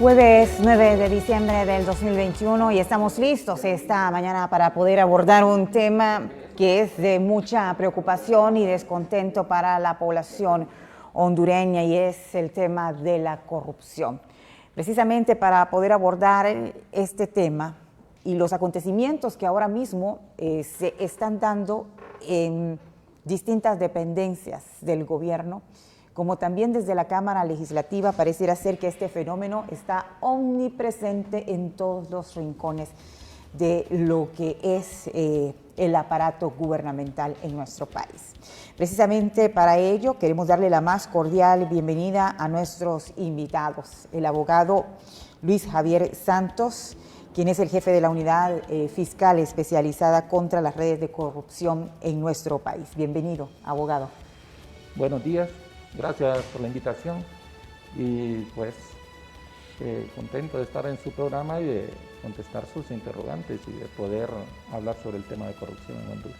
Jueves 9 de diciembre del 2021 y estamos listos esta mañana para poder abordar un tema que es de mucha preocupación y descontento para la población hondureña, y es el tema de la corrupción. Precisamente para poder abordar este tema y los acontecimientos que ahora mismo se están dando en distintas dependencias del gobierno, como también desde la Cámara Legislativa, pareciera ser que este fenómeno está omnipresente en todos los rincones de lo que es el aparato gubernamental en nuestro país. Precisamente para ello queremos darle la más cordial bienvenida a nuestros invitados, el abogado Luis Javier Santos, quien es el jefe de la unidad fiscal especializada contra las redes de corrupción en nuestro país. Bienvenido, abogado. Buenos días. Gracias por la invitación y pues contento de estar en su programa y de contestar sus interrogantes y de poder hablar sobre el tema de corrupción en Honduras.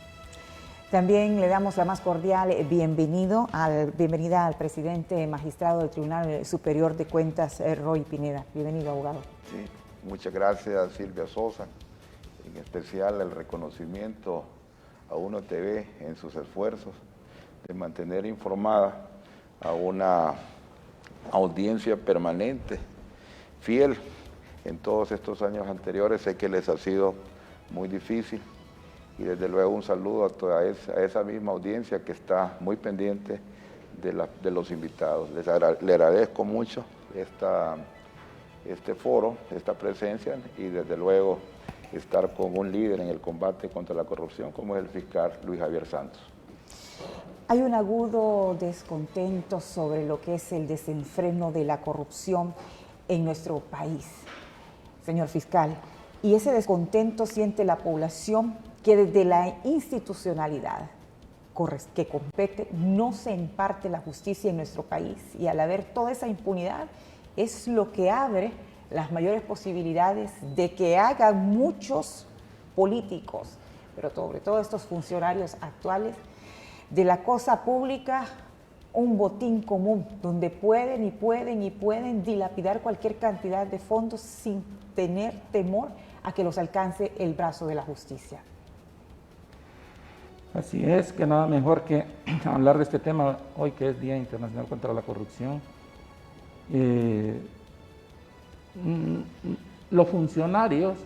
También le damos la más cordial bienvenida al presidente magistrado del Tribunal Superior de Cuentas, Roy Pineda. Bienvenido, abogado. Sí, muchas gracias, Silvia Sosa. En especial el reconocimiento a UNO TV en sus esfuerzos de mantener informada a una audiencia permanente, fiel. En todos estos años anteriores sé que les ha sido muy difícil, y desde luego un saludo a toda esa misma audiencia que está muy pendiente de los invitados. Le agradezco mucho este foro, esta presencia, y desde luego estar con un líder en el combate contra la corrupción como es el fiscal Luis Javier Santos. Hay un agudo descontento sobre lo que es el desenfreno de la corrupción en nuestro país, señor fiscal, y ese descontento siente la población que desde la institucionalidad que compete no se imparte la justicia en nuestro país, y al haber toda esa impunidad es lo que abre las mayores posibilidades de que hagan muchos políticos, pero sobre todo estos funcionarios actuales, de la cosa pública un botín común, donde pueden dilapidar cualquier cantidad de fondos sin tener temor a que los alcance el brazo de la justicia. Así es, que nada mejor que hablar de este tema hoy, que es Día Internacional contra la Corrupción. Los funcionarios,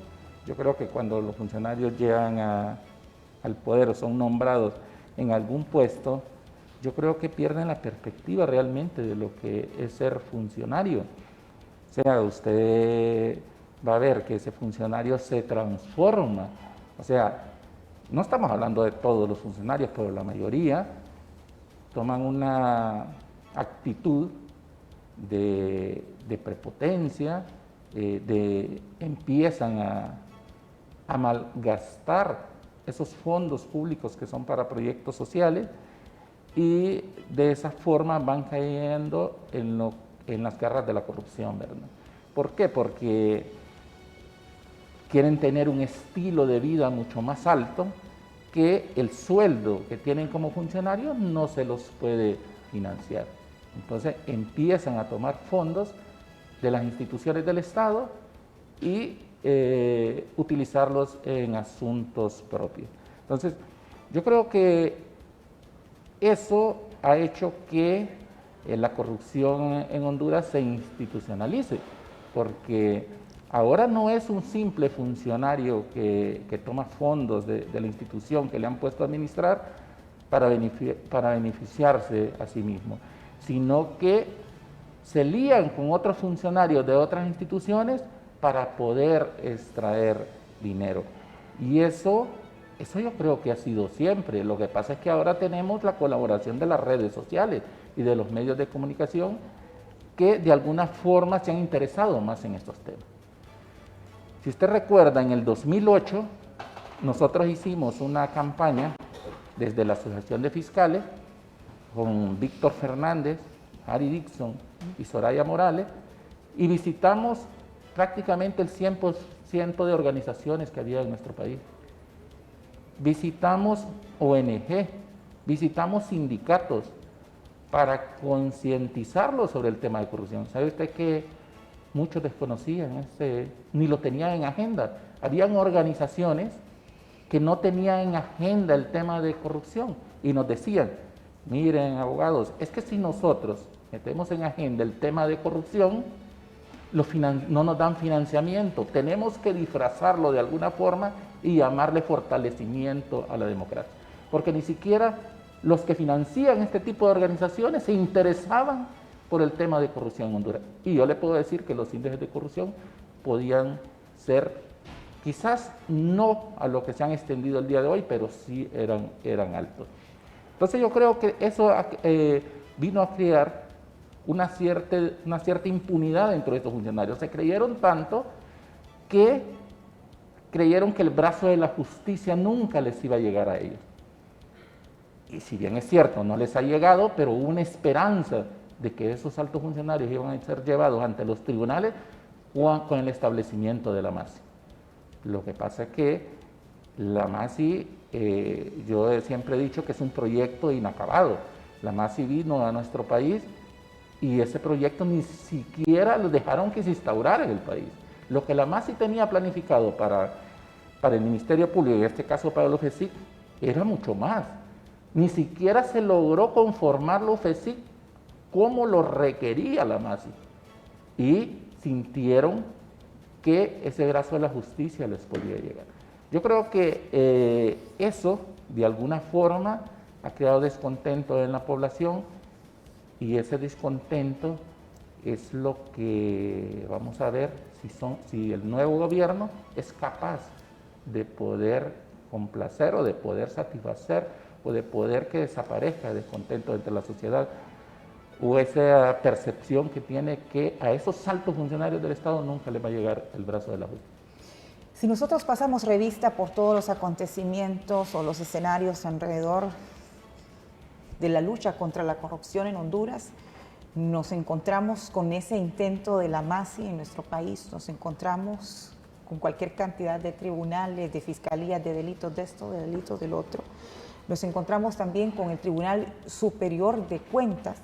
yo creo que cuando los funcionarios llegan al poder o son nombrados en algún puesto, yo creo que pierden la perspectiva realmente de lo que es ser funcionario. O sea, usted va a ver que ese funcionario se transforma. O sea, no estamos hablando de todos los funcionarios, pero la mayoría toman una actitud de prepotencia, empiezan a malgastar esos fondos públicos que son para proyectos sociales, y de esa forma van cayendo en las garras de la corrupción, ¿verdad? ¿Por qué? Porque quieren tener un estilo de vida mucho más alto que el sueldo que tienen como funcionarios no se los puede financiar. Entonces empiezan a tomar fondos de las instituciones del Estado y utilizarlos en asuntos propios. Entonces, yo creo que eso ha hecho que la corrupción en Honduras se institucionalice, porque ahora no es un simple funcionario que toma fondos de la institución que le han puesto a administrar para beneficiarse a sí mismo, sino que se lían con otros funcionarios de otras instituciones para poder extraer dinero. Y eso yo creo que ha sido siempre. Lo que pasa es que ahora tenemos la colaboración de las redes sociales y de los medios de comunicación que de alguna forma se han interesado más en estos temas. Si usted recuerda, en el 2008 nosotros hicimos una campaña desde la Asociación de Fiscales con Víctor Fernández, Harry Dixon y Soraya Morales, y visitamos prácticamente el 100% de organizaciones que había en nuestro país. Visitamos ONG, visitamos sindicatos para concientizarlos sobre el tema de corrupción. ¿Sabe usted que muchos desconocían, ni lo tenían en agenda. Habían organizaciones que no tenían en agenda el tema de corrupción y nos decían, miren abogados, es que si nosotros metemos en agenda el tema de corrupción, no nos dan financiamiento, tenemos que disfrazarlo de alguna forma y llamarle fortalecimiento a la democracia, porque ni siquiera los que financian este tipo de organizaciones se interesaban por el tema de corrupción en Honduras. Y yo le puedo decir que los índices de corrupción podían ser, quizás no a lo que se han extendido el día de hoy, pero sí eran altos. Entonces yo creo que eso vino a crear una cierta impunidad dentro de estos funcionarios. Se creyeron tanto que creyeron que el brazo de la justicia nunca les iba a llegar a ellos. Y si bien es cierto, no les ha llegado, pero hubo una esperanza de que esos altos funcionarios iban a ser llevados ante los tribunales con el establecimiento de la MASI. Lo que pasa es que la MASI, yo siempre he dicho que es un proyecto inacabado. La MASI vino a nuestro país y ese proyecto ni siquiera lo dejaron que se instaurara en el país. Lo que la MASI tenía planificado para el Ministerio Público, en este caso para el UFESIC, era mucho más. Ni siquiera se logró conformar la UFESIC como lo requería la MASI. Y sintieron que ese brazo de la justicia les podía llegar. Yo creo que eso, de alguna forma, ha creado descontento en la población y ese descontento es lo que vamos a ver si el nuevo gobierno es capaz de poder complacer o de poder satisfacer o de poder que desaparezca el descontento entre la sociedad o esa percepción que tiene que a esos altos funcionarios del Estado nunca les va a llegar el brazo de la justicia. Si nosotros pasamos revista por todos los acontecimientos o los escenarios alrededor de la lucha contra la corrupción en Honduras, nos encontramos con ese intento de la MASI en nuestro país, nos encontramos con cualquier cantidad de tribunales, de fiscalías, de delitos de esto, de delitos del otro. Nos encontramos también con el Tribunal Superior de Cuentas.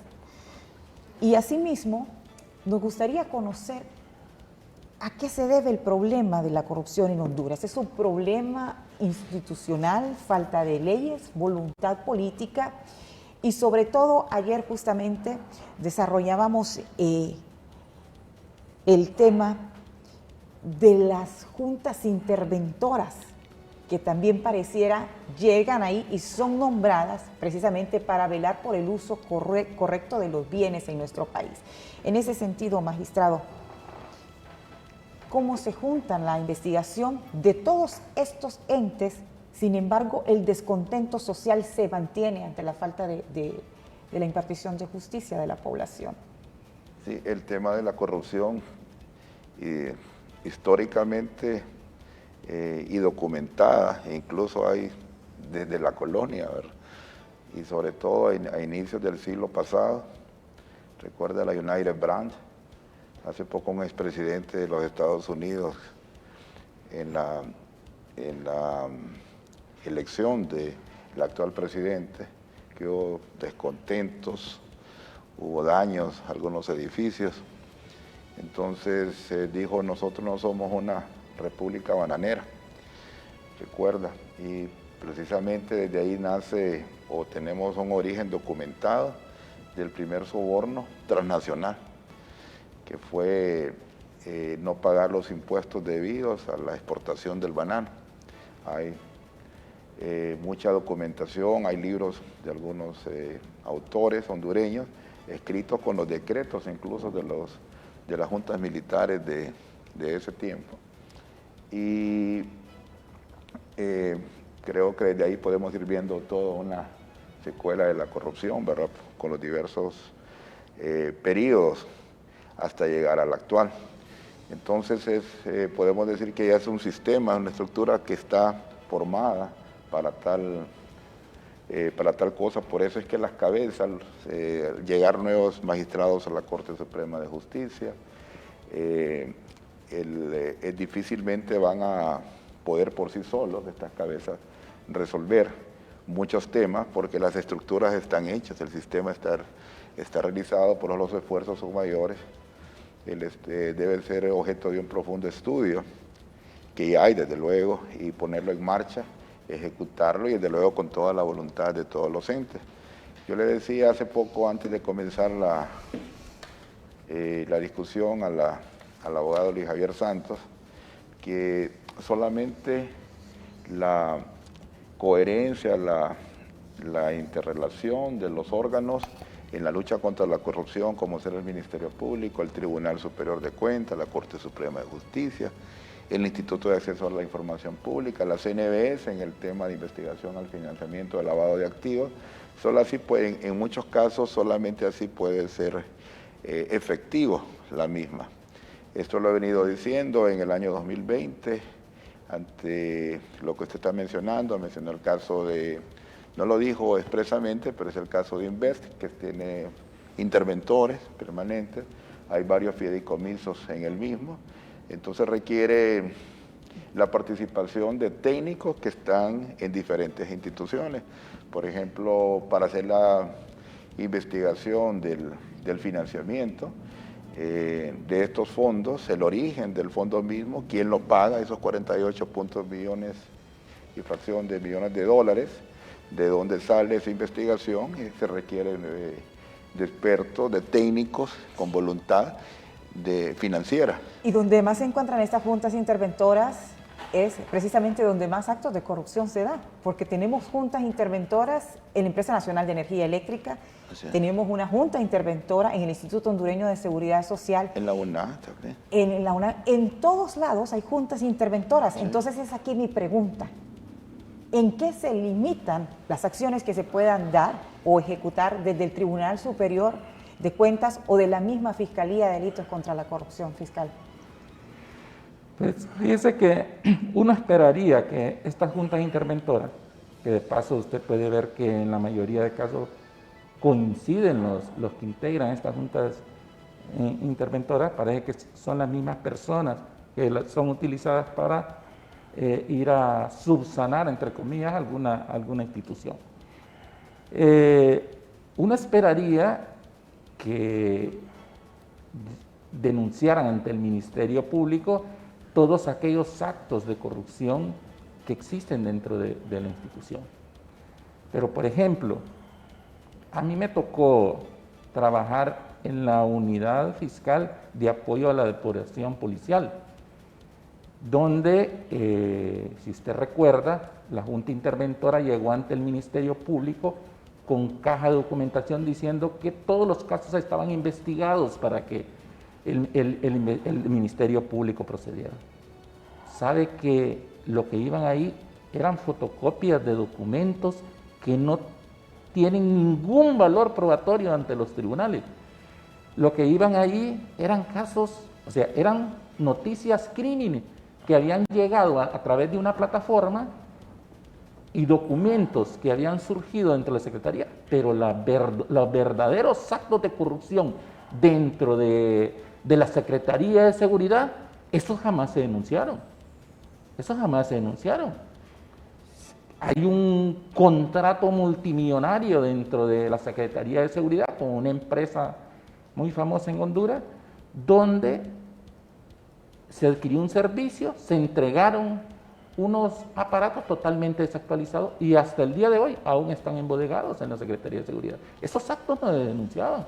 Y asimismo, nos gustaría conocer a qué se debe el problema de la corrupción en Honduras. ¿Es un problema institucional, falta de leyes, voluntad política? Y sobre todo, ayer justamente desarrollábamos el tema de las juntas interventoras, que también pareciera llegan ahí y son nombradas precisamente para velar por el uso correcto de los bienes en nuestro país. En ese sentido, magistrado, ¿cómo se juntan la investigación de todos estos entes? Sin embargo, el descontento social se mantiene ante la falta de la impartición de justicia de la población. Sí, el tema de la corrupción históricamente y documentada, incluso hay desde la colonia, ¿verdad? Y sobre todo a inicios del siglo pasado. Recuerda la United Branch, hace poco un expresidente de los Estados Unidos en la elección del actual presidente, que hubo descontentos, hubo daños a algunos edificios. Entonces dijo, nosotros no somos una república bananera, recuerda, y precisamente desde ahí nace o tenemos un origen documentado del primer soborno transnacional, que fue no pagar los impuestos debidos a la exportación del banano. Hay mucha documentación, hay libros de algunos autores hondureños escritos con los decretos incluso de las juntas militares de ese tiempo. Y creo que desde ahí podemos ir viendo toda una secuela de la corrupción, ¿verdad? Con los diversos periodos hasta llegar al actual. Entonces podemos decir que ya es un sistema, una estructura que está formada para tal cosa. Por eso es que las cabezas, llegar nuevos magistrados a la Corte Suprema de Justicia, difícilmente van a poder por sí solos estas cabezas resolver muchos temas porque las estructuras están hechas, el sistema está realizado, por los esfuerzos son mayores debe ser objeto de un profundo estudio, que ya hay desde luego, y ponerlo en marcha, ejecutarlo y desde luego con toda la voluntad de todos los entes. Yo le decía hace poco, antes de comenzar la discusión al abogado Luis Javier Santos, que solamente la coherencia, la interrelación de los órganos en la lucha contra la corrupción, como ser el Ministerio Público, el Tribunal Superior de Cuentas, la Corte Suprema de Justicia, el Instituto de Acceso a la Información Pública, la CNBS en el tema de investigación al financiamiento del lavado de activos, solo así pueden, en muchos casos solamente así puede ser efectivo la misma. Esto lo he venido diciendo en el año 2020, ante lo que usted está mencionando, mencionó el caso de, no lo dijo expresamente, pero es el caso de Invest, que tiene interventores permanentes, hay varios fideicomisos en el mismo, entonces requiere la participación de técnicos que están en diferentes instituciones. Por ejemplo, para hacer la investigación del financiamiento de estos fondos, el origen del fondo mismo, quién lo paga, esos 48 millones y fracción de millones de dólares, de dónde sale esa investigación, y se requiere de expertos, de técnicos con voluntad financiera. Y donde más se encuentran estas juntas interventoras es precisamente donde más actos de corrupción se da, porque tenemos juntas interventoras en la Empresa Nacional de Energía Eléctrica, tenemos una junta interventora en el Instituto Hondureño de Seguridad Social. En la UNA también. En la UNA, en todos lados hay juntas interventoras. Sí. Entonces es aquí mi pregunta. ¿En qué se limitan las acciones que se puedan dar o ejecutar desde el Tribunal Superior de Cuentas o de la misma Fiscalía de Delitos contra la Corrupción Fiscal? Pues fíjese que uno esperaría que estas juntas interventoras, que de paso usted puede ver que en la mayoría de casos coinciden los que integran estas juntas interventoras, parece que son las mismas personas que son utilizadas para ir a subsanar, entre comillas, alguna institución. Uno esperaría que denunciaran ante el Ministerio Público todos aquellos actos de corrupción que existen dentro de la institución. Pero, por ejemplo, a mí me tocó trabajar en la unidad fiscal de apoyo a la depuración policial, donde, si usted recuerda, la Junta Interventora llegó ante el Ministerio Público con caja de documentación diciendo que todos los casos estaban investigados para que el Ministerio Público procediera. Sabe que lo que iban ahí eran fotocopias de documentos que no tienen ningún valor probatorio ante los tribunales. Lo que iban ahí eran casos, o sea, eran noticias crímenes que habían llegado a través de una plataforma y documentos que habían surgido dentro de la Secretaría, pero los verdaderos actos de corrupción dentro de la Secretaría de Seguridad, esos jamás se denunciaron. Esos jamás se denunciaron. Hay un contrato multimillonario dentro de la Secretaría de Seguridad con una empresa muy famosa en Honduras, donde se adquirió un servicio, se entregaron unos aparatos totalmente desactualizados y hasta el día de hoy aún están embodegados en la Secretaría de Seguridad. Esos actos no se denunciaban.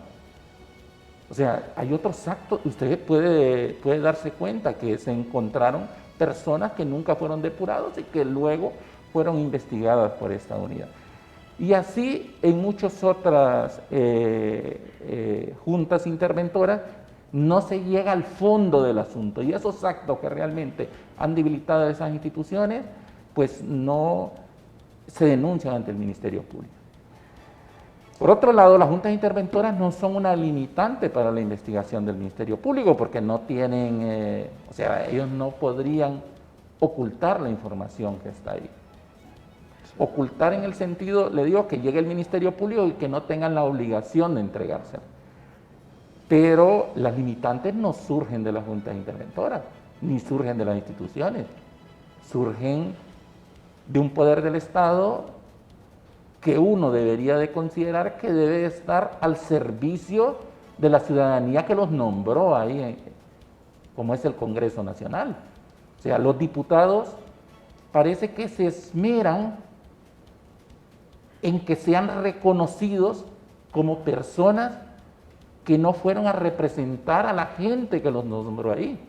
O sea, hay otros actos, usted puede darse cuenta que se encontraron personas que nunca fueron depurados y que luego fueron investigadas por esta unidad. Y así en muchas otras juntas interventoras no se llega al fondo del asunto, y esos actos que realmente han debilitado esas instituciones, pues no se denuncian ante el Ministerio Público. Por otro lado, las juntas interventoras no son una limitante para la investigación del Ministerio Público, porque no tienen, o sea, ellos no podrían ocultar la información que está ahí. Ocultar en el sentido, le digo, que llegue el Ministerio Público y que no tengan la obligación de entregársela. Pero las limitantes no surgen de las juntas interventoras, ni surgen de las instituciones, surgen de un poder del Estado que uno debería de considerar que debe estar al servicio de la ciudadanía que los nombró ahí, como es el Congreso Nacional. O sea, los diputados parece que se esmeran en que sean reconocidos como personas que no fueron a representar a la gente que los nombró ahí.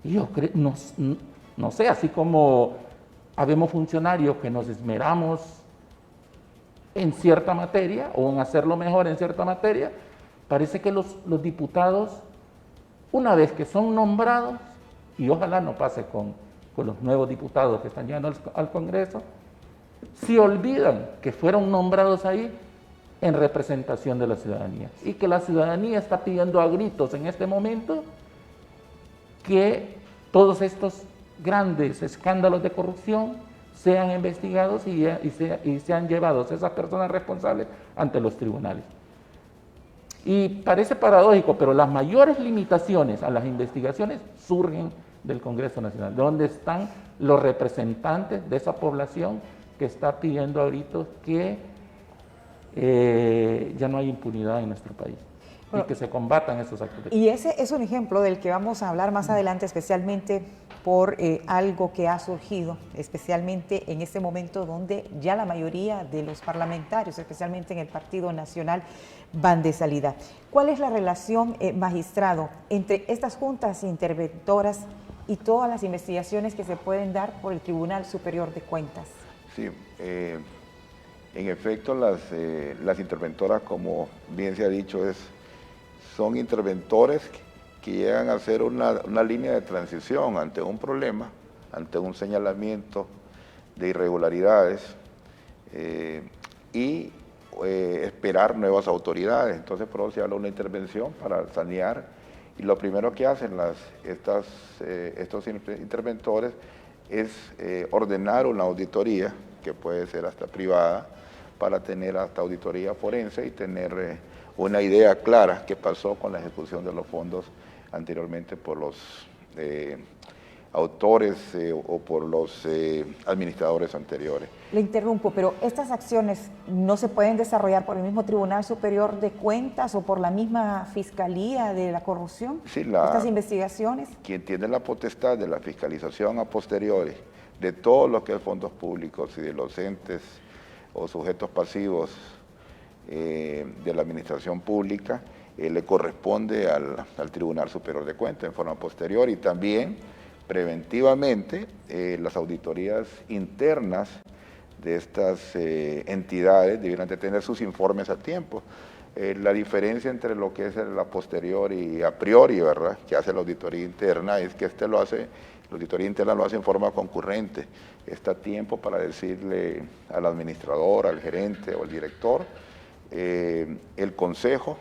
Y yo creo, no sé, así como habemos funcionarios que nos esmeramos en cierta materia o en hacerlo mejor en cierta materia, parece que los diputados, una vez que son nombrados, y ojalá no pase con los nuevos diputados que están llegando al Congreso, se olvidan que fueron nombrados ahí en representación de la ciudadanía y que la ciudadanía está pidiendo a gritos en este momento que todos estos grandes escándalos de corrupción sean investigados y sean llevados esas personas responsables ante los tribunales. Y parece paradójico, pero las mayores limitaciones a las investigaciones surgen del Congreso Nacional, donde están los representantes de esa población que está pidiendo a gritos que ya no hay impunidad en nuestro país. Bueno, y que se combatan esos actos. Y ese es un ejemplo del que vamos a hablar más adelante, especialmente por algo que ha surgido, especialmente en este momento donde ya la mayoría de los parlamentarios, especialmente en el Partido Nacional, van de salida. ¿Cuál es la relación, magistrado, entre estas juntas interventoras y todas las investigaciones que se pueden dar por el Tribunal Superior de Cuentas? Sí, en efecto las interventoras, como bien se ha dicho, son interventores que llegan a ser una línea de transición ante un problema, ante un señalamiento de irregularidades y esperar nuevas autoridades. Entonces, por eso se habla de una intervención para sanear, y lo primero que hacen estos interventores es ordenar una auditoría, que puede ser hasta privada, para tener hasta auditoría forense y tener una idea clara qué pasó con la ejecución de los fondos anteriormente por los autores o por los administradores anteriores. Le interrumpo, pero estas acciones no se pueden desarrollar por el mismo Tribunal Superior de Cuentas o por la misma Fiscalía de la Corrupción. Sí, estas investigaciones. Quien tiene la potestad de la fiscalización a posteriori de todo lo que es fondos públicos y de los entes o sujetos pasivos de la administración pública, le corresponde al Tribunal Superior de Cuentas en forma posterior, y también preventivamente las auditorías internas de estas entidades debieran de tener sus informes a tiempo. La diferencia entre lo que es la posterior y a priori, ¿verdad?, que hace la auditoría interna, es que la auditoría interna lo hace en forma concurrente. Está a tiempo para decirle al administrador, al gerente o al director, el consejo,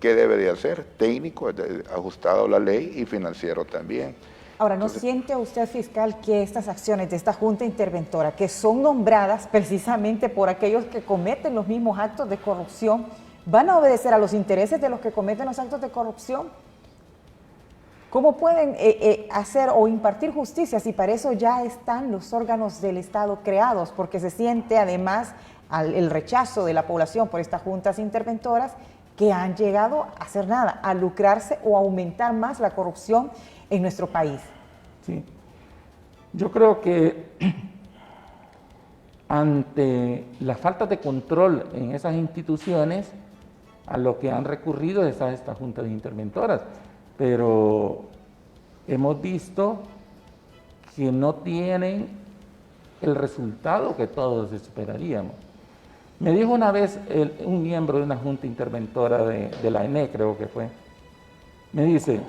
qué debe de hacer, técnico, ajustado a la ley, y financiero también. Ahora, ¿no siente usted, fiscal, que estas acciones de esta Junta Interventora, que son nombradas precisamente por aquellos que cometen los mismos actos de corrupción, van a obedecer a los intereses de los que cometen los actos de corrupción? ¿Cómo pueden hacer o impartir justicia si para eso ya están los órganos del Estado creados? Porque se siente además el rechazo de la población por estas juntas interventoras que han llegado a hacer nada, a lucrarse o a aumentar más la corrupción en nuestro país. Sí, yo creo que ante la falta de control en esas instituciones, a lo que han recurrido es a estas juntas interventoras, pero hemos visto que no tienen el resultado que todos esperaríamos. Me dijo una vez un miembro de una junta interventora de la ENE, creo que fue, me dice,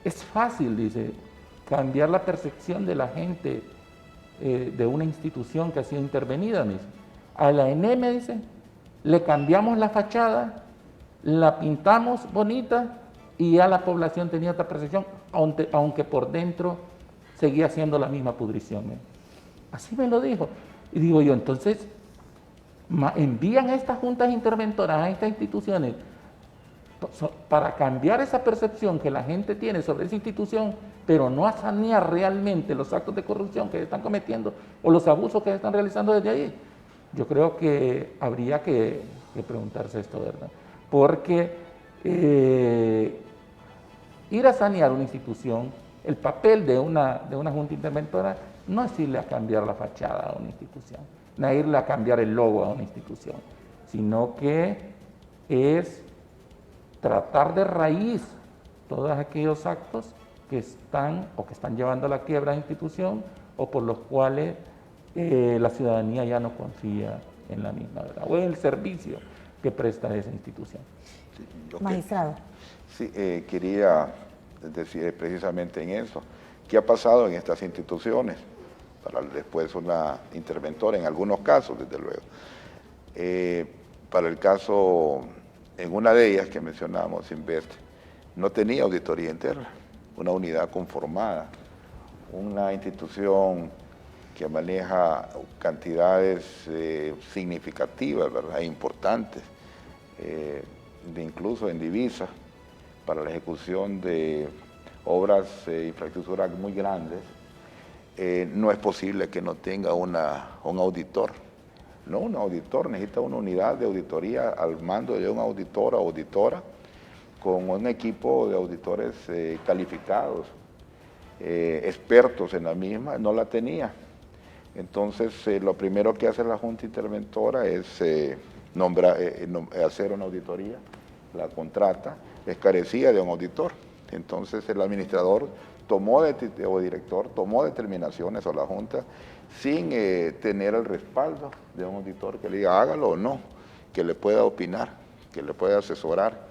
es fácil, dice, cambiar la percepción de la gente de una institución que ha sido intervenida, me dice. A la ENE, me dice, le cambiamos la fachada, la pintamos bonita y ya la población tenía otra percepción, aunque por dentro seguía siendo la misma pudrición. Así me lo dijo. Y digo yo, entonces, envían a estas juntas interventoras, a estas instituciones, para cambiar esa percepción que la gente tiene sobre esa institución, pero no a sanear realmente los actos de corrupción que están cometiendo o los abusos que están realizando desde ahí. Yo creo que habría que preguntarse esto, ¿verdad? porque ir a sanear una institución, el papel de una junta interventora no es irle a cambiar la fachada a una institución, no es irle a cambiar el logo a una institución, sino que es tratar de raíz todos aquellos actos que están llevando a la quiebra de la institución o por los cuales la ciudadanía ya no confía en la misma, ¿verdad? O en el servicio que presta esa institución. Sí, Magistrado. Sí, quería decir precisamente en eso. ¿Qué ha pasado en estas instituciones? Para después una interventora, en algunos casos, desde luego. Para el caso, en una de ellas que mencionábamos, Invest, no tenía auditoría interna, una unidad conformada, una institución que maneja cantidades significativas, ¿verdad?, importantes, incluso en divisas, para la ejecución de obras de infraestructura muy grandes, no es posible que no tenga un auditor. No, un auditor necesita una unidad de auditoría al mando de un auditor o auditora con un equipo de auditores calificados, expertos en la misma, no la tenía. Entonces, lo primero que hace la Junta Interventora es hacer una auditoría, la contrata, es carecía de un auditor. Entonces, el administrador o director tomó determinaciones, o la Junta, sin tener el respaldo de un auditor que le diga hágalo o no, que le pueda opinar, que le pueda asesorar.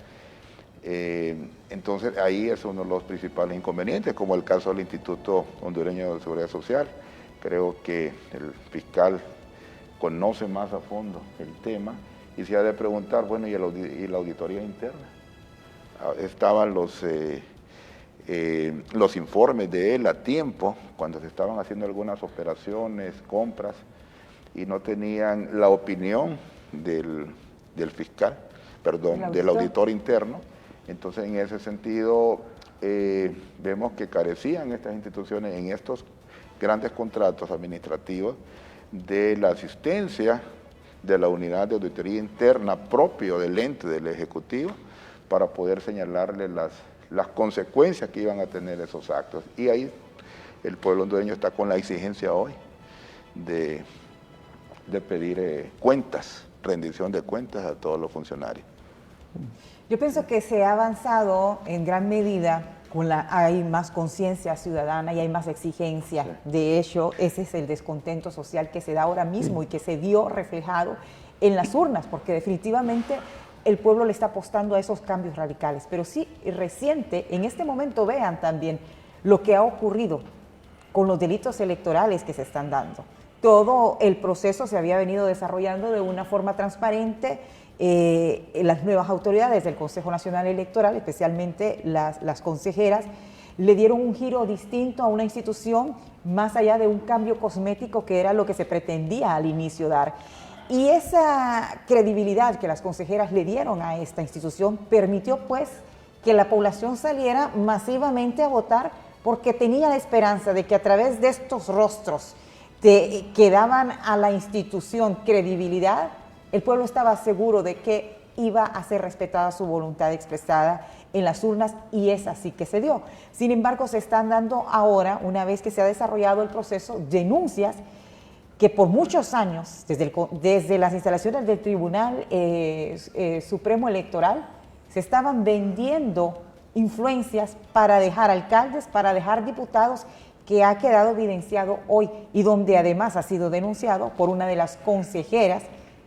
Entonces ahí es uno de los principales inconvenientes, como el caso del Instituto Hondureño de Seguridad Social. Creo que el fiscal conoce más a fondo el tema y se ha de preguntar, bueno, ¿y la auditoría interna? Estaban los informes de él a tiempo, cuando se estaban haciendo algunas operaciones, compras, y no tenían la opinión del fiscal, perdón, del auditor interno. Entonces, en ese sentido, vemos que carecían estas instituciones en estos grandes contratos administrativos de la asistencia de la unidad de auditoría interna propio del ente del Ejecutivo para poder señalarle las consecuencias que iban a tener esos actos. Y ahí el pueblo hondureño está con la exigencia hoy de pedir cuentas, rendición de cuentas a todos los funcionarios. Yo pienso que se ha avanzado en gran medida, hay más conciencia ciudadana y hay más exigencia. Sí. De hecho, ese es el descontento social que se da ahora mismo y que se vio reflejado en las urnas, porque definitivamente el pueblo le está apostando a esos cambios radicales. Pero sí, reciente, en este momento vean también lo que ha ocurrido con los delitos electorales que se están dando. Todo el proceso se había venido desarrollando de una forma transparente. Las nuevas autoridades del Consejo Nacional Electoral, especialmente las consejeras, le dieron un giro distinto a una institución más allá de un cambio cosmético que era lo que se pretendía al inicio dar. Y esa credibilidad que las consejeras le dieron a esta institución permitió pues que la población saliera masivamente a votar, porque tenía la esperanza de que a través de estos rostros que daban a la institución credibilidad, el pueblo estaba seguro de que iba a ser respetada su voluntad expresada en las urnas, y es así que se dio. Sin embargo, se están dando ahora, una vez que se ha desarrollado el proceso, denuncias que por muchos años, desde las instalaciones del Tribunal Supremo Electoral, se estaban vendiendo influencias para dejar alcaldes, para dejar diputados, que ha quedado evidenciado hoy, y donde además ha sido denunciado por una de las consejeras,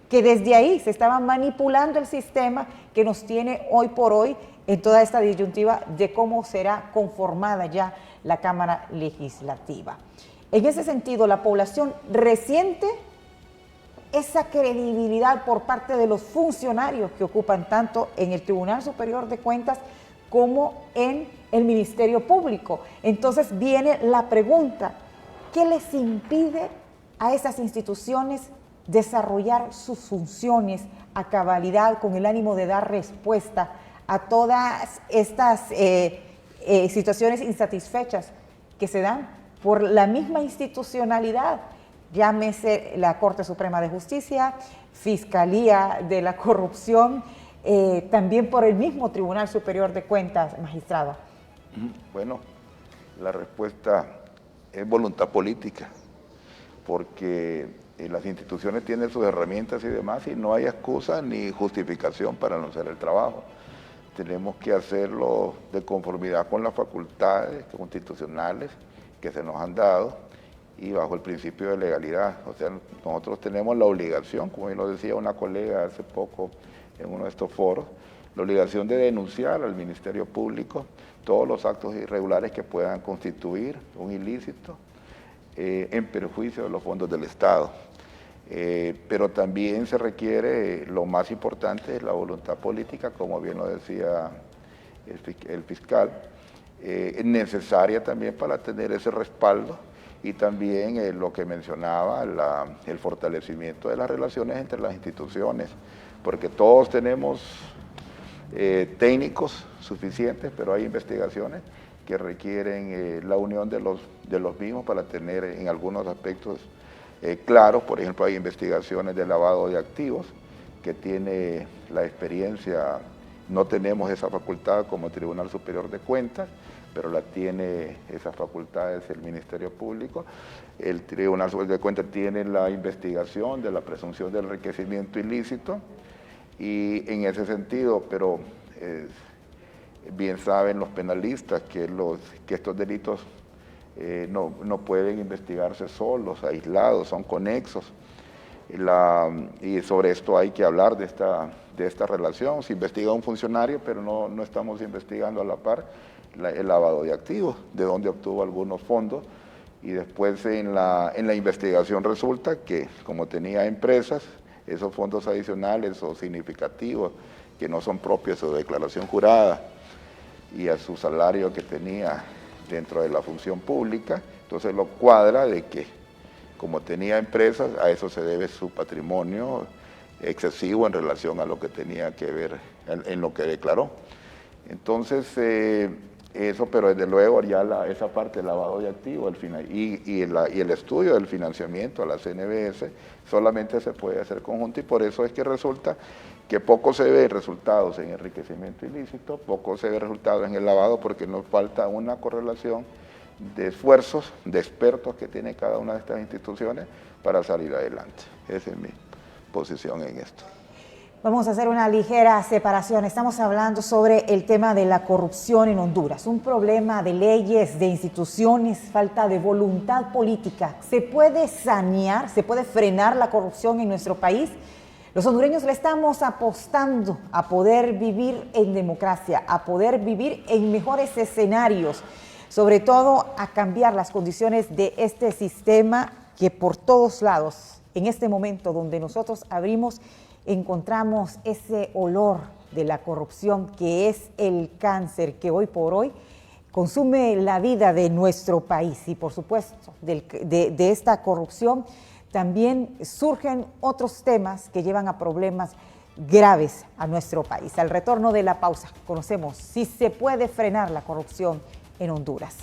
que desde ahí se estaba manipulando el sistema que nos tiene hoy por hoy en toda esta disyuntiva de cómo será conformada ya la Cámara Legislativa. En ese sentido, la población resiente esa credibilidad por parte de los funcionarios que ocupan tanto en el Tribunal Superior de Cuentas como en el Ministerio Público. Entonces viene la pregunta, ¿qué les impide a esas instituciones desarrollar sus funciones a cabalidad con el ánimo de dar respuesta a todas estas situaciones insatisfechas que se dan por la misma institucionalidad? Llámese la Corte Suprema de Justicia, Fiscalía de la Corrupción, también por el mismo Tribunal Superior de Cuentas, magistrado? Bueno, la respuesta es voluntad política, porque las instituciones tienen sus herramientas y demás y no hay excusa ni justificación para no hacer el trabajo. Tenemos que hacerlo de conformidad con las facultades constitucionales que se nos han dado y bajo el principio de legalidad. O sea, nosotros tenemos la obligación, como bien lo decía una colega hace poco en uno de estos foros, la obligación de denunciar al Ministerio Público todos los actos irregulares que puedan constituir un ilícito en perjuicio de los fondos del Estado. Pero también se requiere, lo más importante es la voluntad política, como bien lo decía el fiscal, necesaria también para tener ese respaldo y también lo que mencionaba, el fortalecimiento de las relaciones entre las instituciones, porque todos tenemos técnicos suficientes, pero hay investigaciones que requieren la unión de los mismos para tener en algunos aspectos claros. Por ejemplo, hay investigaciones de lavado de activos que tiene la experiencia, no tenemos esa facultad como Tribunal Superior de Cuentas, pero la tiene esas facultades el Ministerio Público. El Tribunal Superior de Cuentas tiene la investigación de la presunción del enriquecimiento ilícito y en ese sentido, pero bien saben los penalistas que estos delitos no pueden investigarse solos, aislados, son conexos. Y sobre esto hay que hablar de esta relación. Se investiga un funcionario, pero no estamos investigando a la par el lavado de activos, de dónde obtuvo algunos fondos, y después en la investigación resulta que como tenía empresas, esos fondos adicionales o significativos que no son propios de su declaración jurada y a su salario que tenía dentro de la función pública, entonces lo cuadra de que como tenía empresas, a eso se debe su patrimonio excesivo en relación a lo que tenía que ver en lo que declaró. Entonces, eso, pero desde luego ya esa parte del lavado de activos y el estudio del financiamiento a la CNBS solamente se puede hacer conjunto y por eso es que resulta que poco se ve resultados en enriquecimiento ilícito, poco se ve resultados en el lavado porque nos falta una correlación de esfuerzos de expertos que tiene cada una de estas instituciones para salir adelante. Esa es mi posición en esto. Vamos a hacer una ligera separación. Estamos hablando sobre el tema de la corrupción en Honduras, un problema de leyes, de instituciones, falta de voluntad política. ¿Se puede sanear, se puede frenar la corrupción en nuestro país? Los hondureños le estamos apostando a poder vivir en democracia, a poder vivir en mejores escenarios, sobre todo a cambiar las condiciones de este sistema que por todos lados, en este momento donde nosotros abrimos, encontramos ese olor de la corrupción que es el cáncer que hoy por hoy consume la vida de nuestro país. Y por supuesto, de esta corrupción también surgen otros temas que llevan a problemas graves a nuestro país. Al retorno de la pausa, conocemos si se puede frenar la corrupción en Honduras.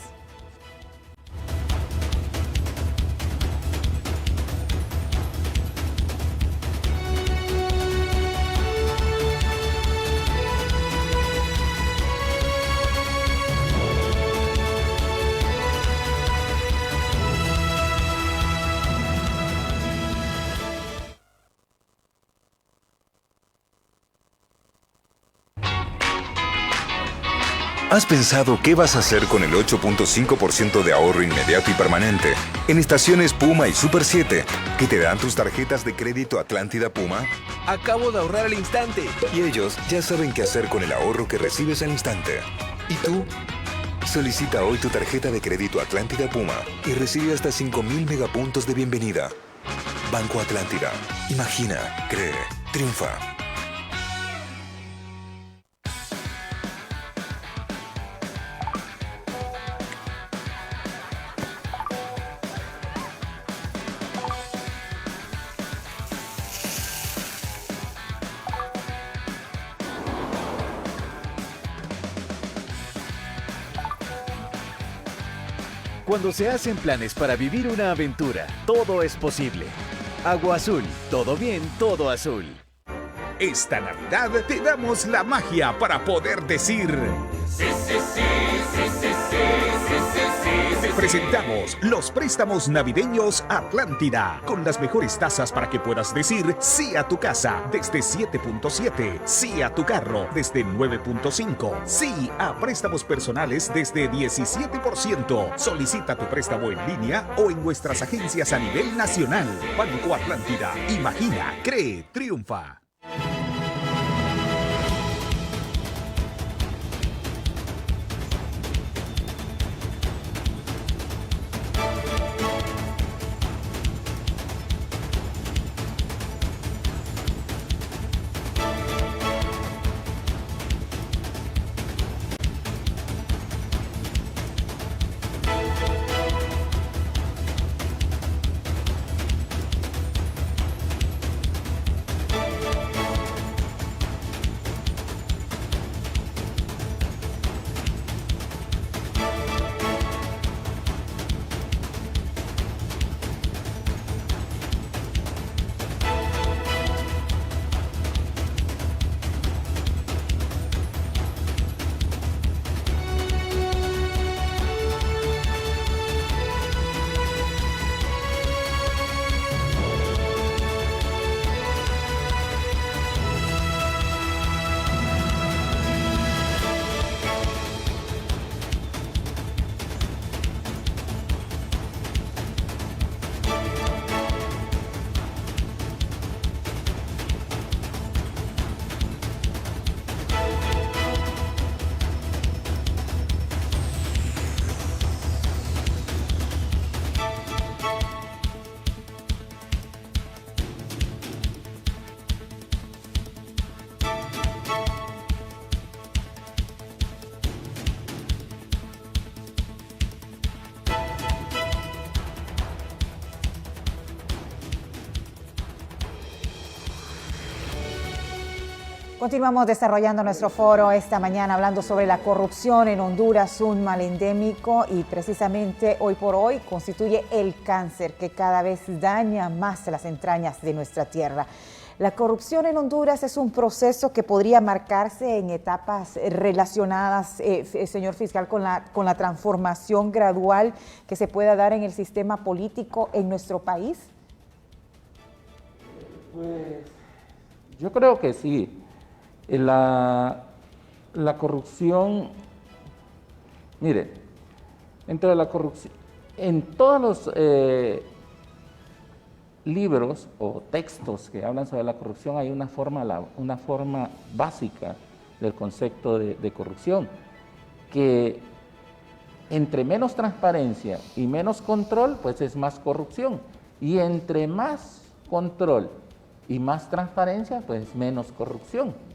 ¿Has pensado qué vas a hacer con el 8.5% de ahorro inmediato y permanente en estaciones Puma y Super 7 que te dan tus tarjetas de crédito Atlántida Puma? Acabo de ahorrar al instante. Y ellos ya saben qué hacer con el ahorro que recibes al instante. ¿Y tú? Solicita hoy tu tarjeta de crédito Atlántida Puma y recibe hasta 5,000 megapuntos de bienvenida. Banco Atlántida. Imagina, cree, triunfa. Cuando se hacen planes para vivir una aventura, todo es posible. Agua Azul, todo bien, todo azul. Esta Navidad te damos la magia para poder decir... Sí, sí, sí, sí, sí, sí, sí, sí, sí. Presentamos los préstamos navideños Atlántida, con las mejores tasas para que puedas decir sí a tu casa desde 7.7, sí a tu carro desde 9.5, sí a préstamos personales desde 17%. Solicita tu préstamo en línea o en nuestras agencias a nivel nacional. Banco Atlántida. Imagina, cree, triunfa. Continuamos desarrollando nuestro foro esta mañana hablando sobre la corrupción en Honduras, un mal endémico y precisamente hoy por hoy constituye el cáncer que cada vez daña más las entrañas de nuestra tierra. La corrupción en Honduras es un proceso que podría marcarse en etapas relacionadas, señor fiscal, con la transformación gradual que se pueda dar en el sistema político en nuestro país. Pues yo creo que sí. La corrupción, mire, dentro de la corrupción, en todos los libros o textos que hablan sobre la corrupción hay una forma básica del concepto de corrupción, que entre menos transparencia y menos control, pues es más corrupción, y entre más control y más transparencia, pues menos corrupción.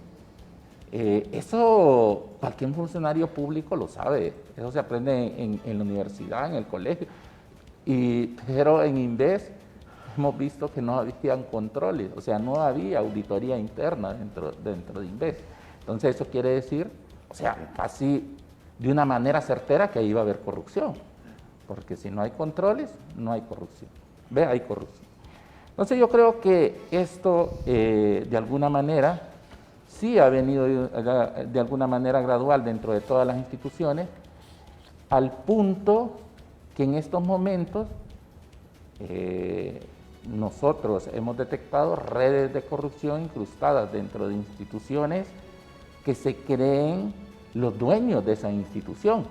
Eso cualquier funcionario público lo sabe, eso se aprende en la universidad, en el colegio, pero en Inves hemos visto que no habían controles, o sea, no había auditoría interna dentro de Inves. Entonces eso quiere decir, o sea, así de una manera certera que ahí va a haber corrupción, porque si no hay controles, no hay corrupción. Ve, hay corrupción. Entonces yo creo que esto de alguna manera sí ha venido de alguna manera gradual dentro de todas las instituciones, al punto que en estos momentos nosotros hemos detectado redes de corrupción incrustadas dentro de instituciones que se creen los dueños de esa institución.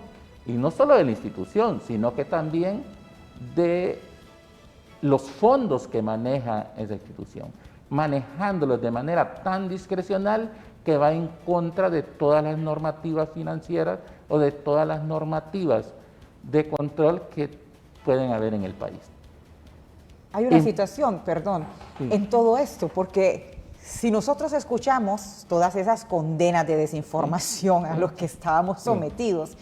Y no solo de la institución, sino que también de los fondos que maneja esa institución, manejándolos de manera tan discrecional que va en contra de todas las normativas financieras o de todas las normativas de control que pueden haber en el país. Hay una situación, perdón, sí, en todo esto, porque si nosotros escuchamos todas esas condenas de desinformación a los que estábamos sometidos,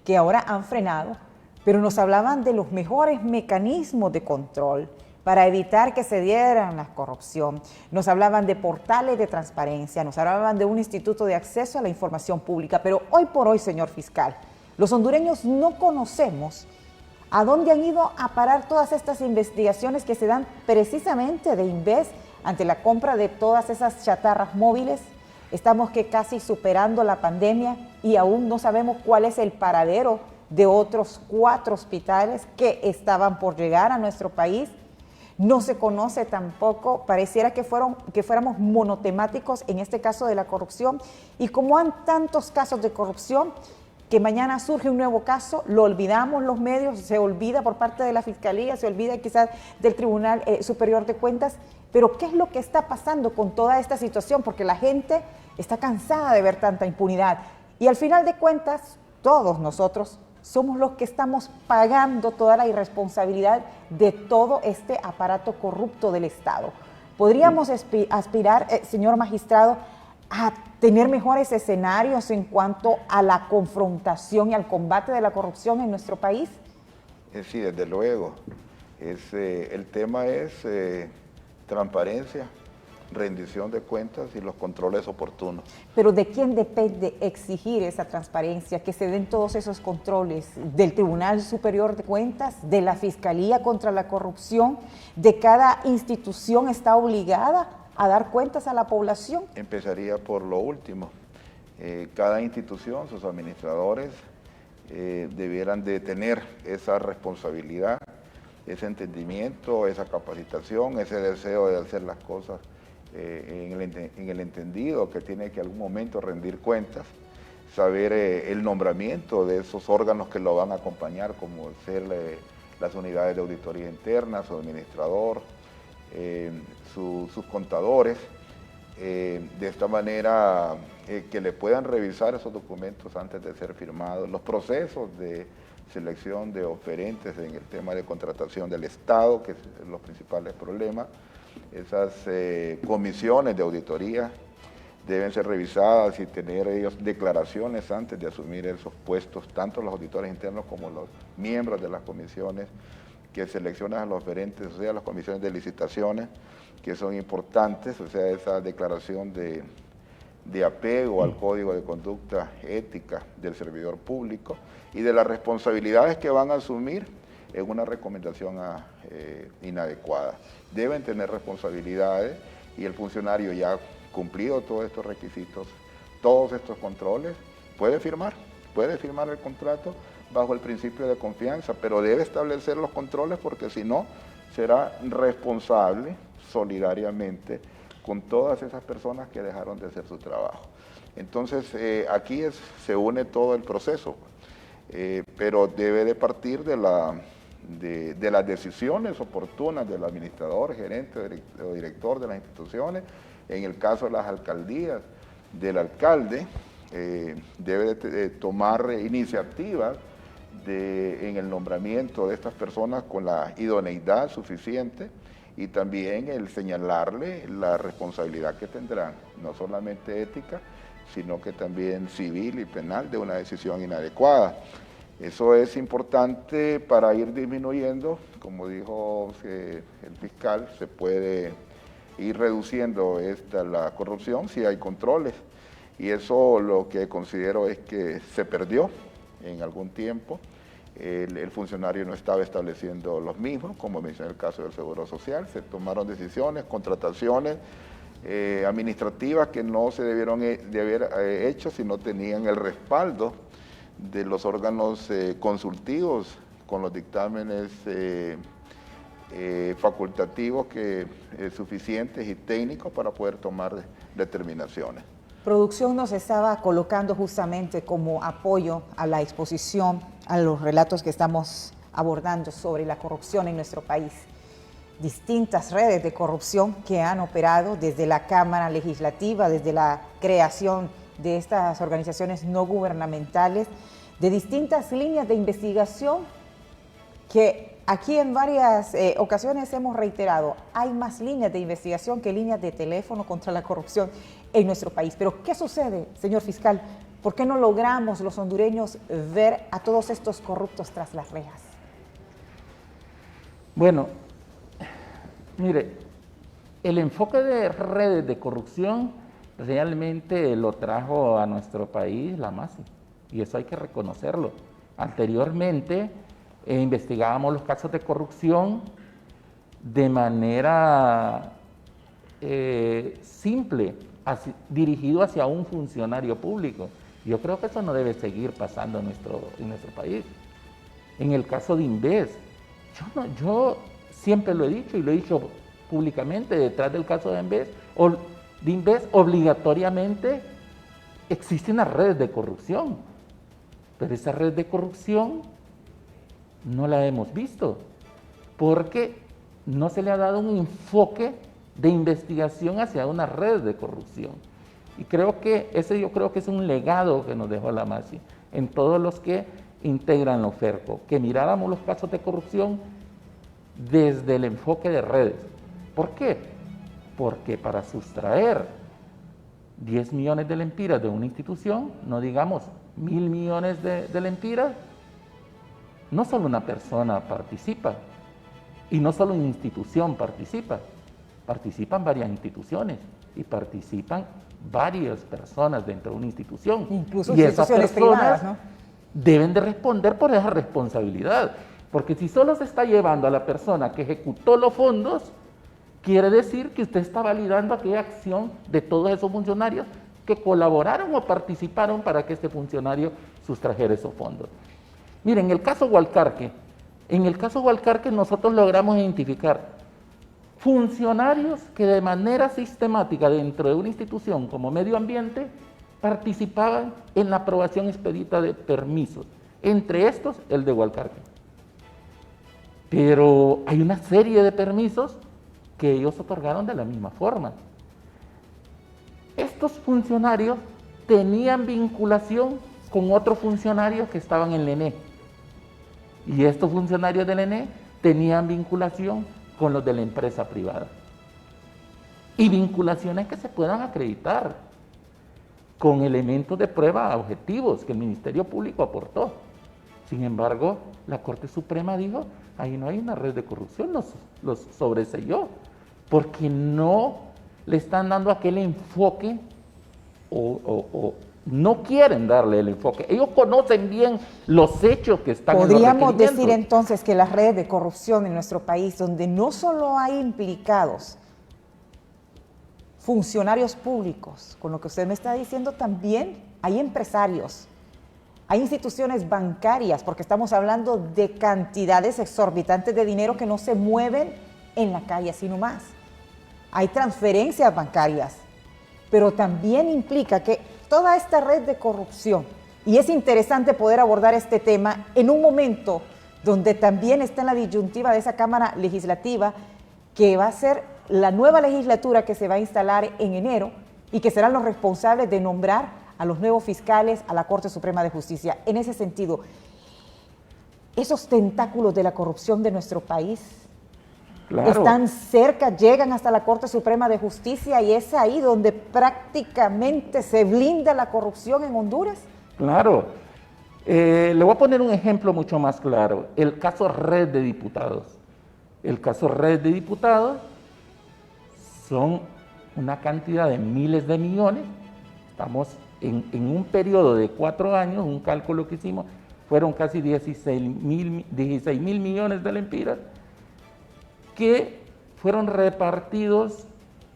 que ahora han frenado, pero nos hablaban de los mejores mecanismos de control para evitar que se dieran la corrupción. Nos hablaban de portales de transparencia, nos hablaban de un instituto de acceso a la información pública, pero hoy por hoy, señor fiscal, los hondureños no conocemos a dónde han ido a parar todas estas investigaciones que se dan precisamente de Inves ante la compra de todas esas chatarras móviles. Estamos que casi superando la pandemia y aún no sabemos cuál es el paradero de otros 4 hospitales que estaban por llegar a nuestro país. No se conoce tampoco, pareciera que fuéramos monotemáticos en este caso de la corrupción. Y como hay tantos casos de corrupción, que mañana surge un nuevo caso, lo olvidamos los medios, se olvida por parte de la Fiscalía, se olvida quizás del Tribunal Superior de Cuentas. Pero ¿qué es lo que está pasando con toda esta situación? Porque la gente está cansada de ver tanta impunidad. Y al final de cuentas, todos nosotros somos los que estamos pagando toda la irresponsabilidad de todo este aparato corrupto del Estado. ¿Podríamos aspirar, señor magistrado, a tener mejores escenarios en cuanto a la confrontación y al combate de la corrupción en nuestro país? Sí, desde luego. El tema es transparencia, rendición de cuentas y los controles oportunos. Pero ¿de quién depende exigir esa transparencia, que se den todos esos controles? ¿Del Tribunal Superior de Cuentas? ¿De la Fiscalía contra la Corrupción? ¿De cada institución está obligada a dar cuentas a la población? Empezaría por lo último. Cada institución, sus administradores, debieran de tener esa responsabilidad, ese entendimiento, esa capacitación, ese deseo de hacer las cosas en el entendido que tiene que en algún momento rendir cuentas, saber el nombramiento de esos órganos que lo van a acompañar, como ser las unidades de auditoría interna, su administrador, sus contadores, de esta manera que le puedan revisar esos documentos antes de ser firmados, los procesos de selección de oferentes en el tema de contratación del Estado, que es los principales problemas. Esas comisiones de auditoría deben ser revisadas y tener ellos declaraciones antes de asumir esos puestos, tanto los auditores internos como los miembros de las comisiones que seleccionan a los oferentes, o sea, las comisiones de licitaciones, que son importantes, o sea, esa declaración de apego al código de conducta ética del servidor público y de las responsabilidades que van a asumir en una recomendación inadecuada. Deben tener responsabilidades y el funcionario ya cumplido todos estos requisitos, todos estos controles, puede firmar el contrato bajo el principio de confianza, pero debe establecer los controles porque si no será responsable solidariamente con todas esas personas que dejaron de hacer su trabajo. Entonces aquí se une todo el proceso, pero debe de partir de las decisiones oportunas del administrador, gerente o director de las instituciones. En el caso de las alcaldías, del alcalde, debe de tomar iniciativas en el nombramiento de estas personas con la idoneidad suficiente y también el señalarle la responsabilidad que tendrán, no solamente ética, sino que también civil y penal de una decisión inadecuada. Eso es importante para ir disminuyendo, como dijo el fiscal, se puede ir reduciendo la corrupción si hay controles. Y eso lo que considero es que se perdió en algún tiempo. El funcionario no estaba estableciendo los mismos, como mencioné el caso del Seguro Social. Se tomaron decisiones, contrataciones administrativas que no se debieron de haber hecho si no tenían el respaldo de los órganos consultivos con los dictámenes facultativos suficientes y técnicos para poder tomar determinaciones. Producción nos estaba colocando justamente como apoyo a la exposición, a los relatos que estamos abordando sobre la corrupción en nuestro país. Distintas redes de corrupción que han operado desde la Cámara Legislativa, desde la creación de estas organizaciones no gubernamentales, de distintas líneas de investigación que aquí en varias ocasiones hemos reiterado, hay más líneas de investigación que líneas de teléfono contra la corrupción en nuestro país. Pero ¿qué sucede, señor fiscal? ¿Por qué no logramos los hondureños ver a todos estos corruptos tras las rejas? Bueno, mire, el enfoque de redes de corrupción realmente lo trajo a nuestro país la MASI, y eso hay que reconocerlo. Anteriormente investigábamos los casos de corrupción de manera simple, dirigido hacia un funcionario público. Yo creo que eso no debe seguir pasando en nuestro país. En el caso de Inves, yo siempre lo he dicho y lo he dicho públicamente, detrás del caso de Inves obligatoriamente existen las redes de corrupción, pero esa red de corrupción no la hemos visto, porque no se le ha dado un enfoque de investigación hacia una red de corrupción. Y creo que yo creo que es un legado que nos dejó la MASI en todos los que integran la OFERCO, que miráramos los casos de corrupción desde el enfoque de redes. ¿Por qué? Porque para sustraer 10 millones de lempiras de una institución, no digamos 1.000 millones de lempiras, no solo una persona participa, y no solo una institución participan varias instituciones y participan varias personas dentro de una institución. Incluso y esas instituciones personas privadas, ¿no? deben de responder por esa responsabilidad, porque si solo se está llevando a la persona que ejecutó los fondos, quiere decir que usted está validando aquella acción de todos esos funcionarios que colaboraron o participaron para que este funcionario sustrajera esos fondos. Miren, en el caso Hualcarque nosotros logramos identificar funcionarios que de manera sistemática dentro de una institución como medio ambiente participaban en la aprobación expedita de permisos, entre estos el de Hualcarque. Pero hay una serie de permisos que ellos otorgaron de la misma forma. Estos funcionarios tenían vinculación con otros funcionarios que estaban en el ENE. Y estos funcionarios del ENE tenían vinculación con los de la empresa privada. Y vinculaciones que se puedan acreditar con elementos de prueba objetivos que el Ministerio Público aportó. Sin embargo, la Corte Suprema dijo, ahí no hay una red de corrupción, los sobreseyó, porque no le están dando aquel enfoque o no quieren darle el enfoque. Ellos conocen bien los hechos que están en los Podríamos requerimientos. decir entonces que las redes de corrupción en nuestro país, donde no solo hay implicados funcionarios públicos, con lo que usted me está diciendo, también hay empresarios, hay instituciones bancarias, porque estamos hablando de cantidades exorbitantes de dinero que no se mueven en la calle, sino más. Hay transferencias bancarias, pero también implica que toda esta red de corrupción, y es interesante poder abordar este tema en un momento donde también está en la disyuntiva de esa Cámara Legislativa, que va a ser la nueva legislatura que se va a instalar en enero y que serán los responsables de nombrar a los nuevos fiscales a la Corte Suprema de Justicia. En ese sentido, esos tentáculos de la corrupción de nuestro país están cerca, llegan hasta la Corte Suprema de Justicia, y es ahí donde prácticamente se blinda la corrupción en Honduras. Claro. Le voy a poner un ejemplo mucho más claro. El caso Red de Diputados. El caso Red de Diputados son una cantidad de miles de millones. Estamos en un periodo de 4 años, un cálculo que hicimos, fueron casi 16 mil millones de lempiras que fueron repartidos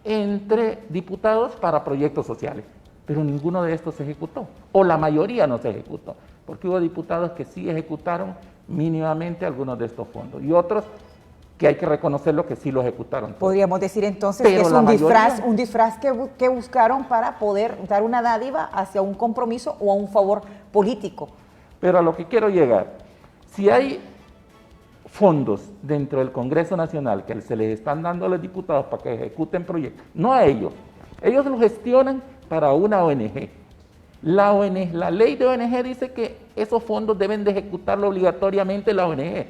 entre diputados para proyectos sociales, pero ninguno de estos se ejecutó, o la mayoría no se ejecutó, porque hubo diputados que sí ejecutaron mínimamente algunos de estos fondos, y otros que hay que reconocerlo que sí lo ejecutaron. Podríamos decir entonces pero que es la un disfraz que buscaron para poder dar una dádiva hacia un compromiso o a un favor político. Pero a lo que quiero llegar, si hay fondos dentro del Congreso Nacional que se les están dando a los diputados para que ejecuten proyectos, no a ellos los gestionan para una ONG. La ley de ONG dice que esos fondos deben de ejecutarlo obligatoriamente la ONG.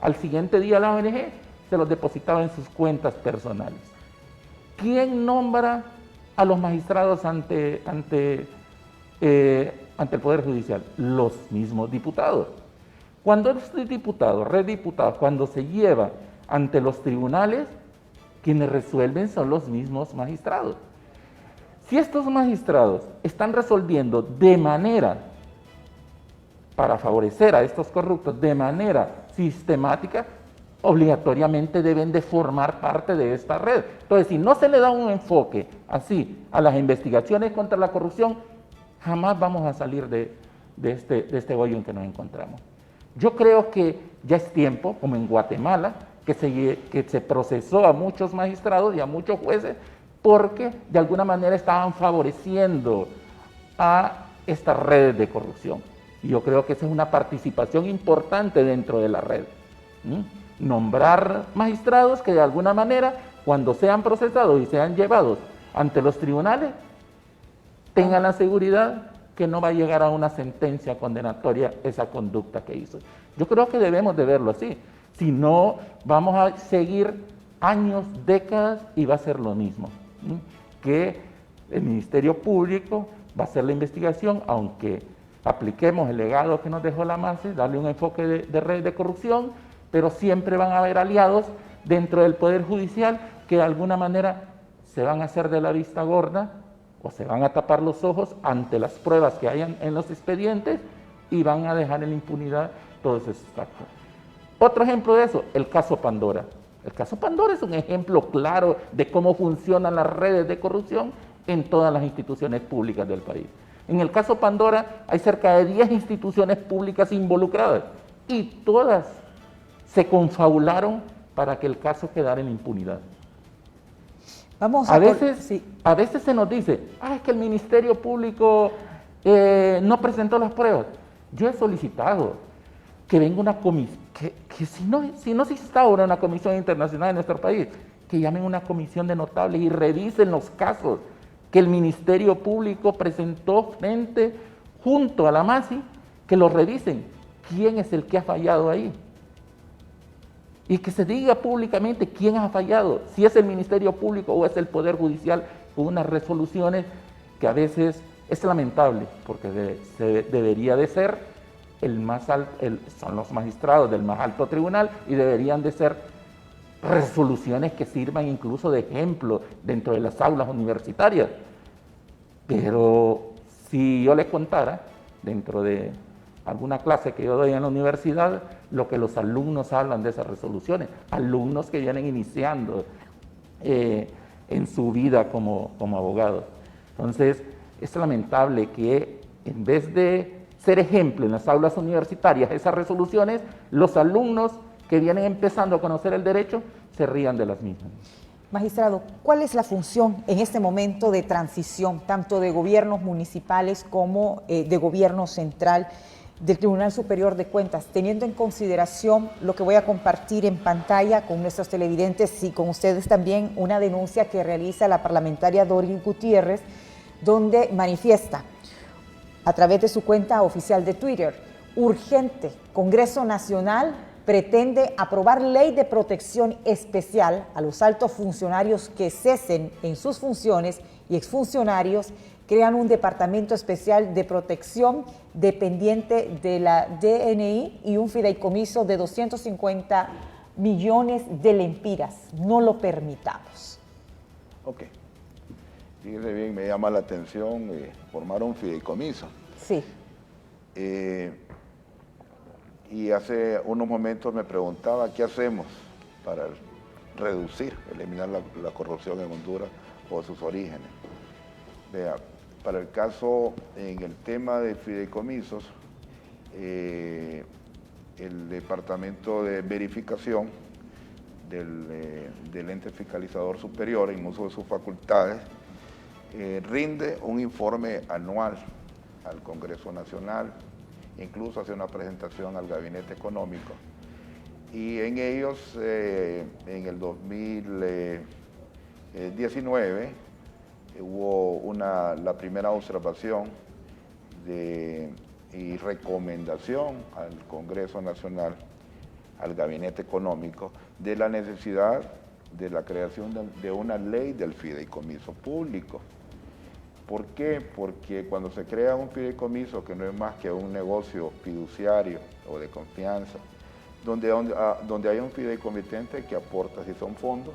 Al siguiente día la ONG se los depositaba en sus cuentas personales. ¿Quién nombra a los magistrados ante el Poder Judicial? Los mismos diputados. Cuando este diputado, red de diputados, cuando se lleva ante los tribunales, quienes resuelven son los mismos magistrados. Si estos magistrados están resolviendo de manera, para favorecer a estos corruptos, de manera sistemática, obligatoriamente deben de formar parte de esta red. Entonces, si no se le da un enfoque así a las investigaciones contra la corrupción, jamás vamos a salir de este hoyo en que nos encontramos. Yo creo que ya es tiempo, como en Guatemala, que se procesó a muchos magistrados y a muchos jueces porque de alguna manera estaban favoreciendo a estas redes de corrupción. Y yo creo que esa es una participación importante dentro de la red. Nombrar magistrados que de alguna manera, cuando sean procesados y sean llevados ante los tribunales, tengan la seguridad que no va a llegar a una sentencia condenatoria esa conducta que hizo. Yo creo que debemos de verlo así. Si no, vamos a seguir años, décadas y va a ser lo mismo. Que el Ministerio Público va a hacer la investigación, aunque apliquemos el legado que nos dejó la MASI, darle un enfoque de red de corrupción, pero siempre van a haber aliados dentro del Poder Judicial que de alguna manera se van a hacer de la vista gorda o se van a tapar los ojos ante las pruebas que hayan en los expedientes y van a dejar en la impunidad todos esos actos. Otro ejemplo de eso, el caso Pandora. El caso Pandora es un ejemplo claro de cómo funcionan las redes de corrupción en todas las instituciones públicas del país. En el caso Pandora hay cerca de 10 instituciones públicas involucradas y todas se confabularon para que el caso quedara en impunidad. A veces se nos dice, es que el Ministerio Público no presentó las pruebas. Yo he solicitado que venga una comisión, que si no se instaura una comisión internacional en nuestro país, que llamen una comisión de notables y revisen los casos que el Ministerio Público presentó junto a la MASI, que los revisen. ¿Quién es el que ha fallado ahí? Y que se diga públicamente quién ha fallado, si es el Ministerio Público o es el Poder Judicial, con unas resoluciones que a veces es lamentable, porque debería de ser son los magistrados del más alto tribunal y deberían de ser resoluciones que sirvan incluso de ejemplo dentro de las aulas universitarias. Pero si yo les contara, dentro de alguna clase que yo doy en la universidad, lo que los alumnos hablan de esas resoluciones, alumnos que vienen iniciando en su vida como abogados. Entonces, es lamentable que en vez de ser ejemplo en las aulas universitarias, esas resoluciones, los alumnos que vienen empezando a conocer el derecho se rían de las mismas. Magistrado, ¿cuál es la función en este momento de transición, tanto de gobiernos municipales como de gobierno central del Tribunal Superior de Cuentas, teniendo en consideración lo que voy a compartir en pantalla con nuestros televidentes y con ustedes también, una denuncia que realiza la parlamentaria Doris Gutiérrez, donde manifiesta a través de su cuenta oficial de Twitter: urgente, Congreso Nacional pretende aprobar ley de protección especial a los altos funcionarios que cesen en sus funciones y exfuncionarios crean un departamento especial de protección dependiente de la DNI y un fideicomiso de 250 millones de lempiras. No lo permitamos. Ok. Fíjese bien, me llama la atención formar un fideicomiso. Sí. Y hace unos momentos me preguntaba qué hacemos para eliminar la corrupción en Honduras o sus orígenes. Vea, para el caso, en el tema de fideicomisos, el Departamento de Verificación del Ente Fiscalizador Superior, en uso de sus facultades, rinde un informe anual al Congreso Nacional, incluso hace una presentación al Gabinete Económico. Y en ellos, en el 2019, hubo la primera observación y recomendación al Congreso Nacional, al Gabinete Económico, de la necesidad de la creación de una ley del fideicomiso público. ¿Por qué? Porque cuando se crea un fideicomiso, que no es más que un negocio fiduciario o de confianza, donde hay un fideicomitente que aporta, si son fondos,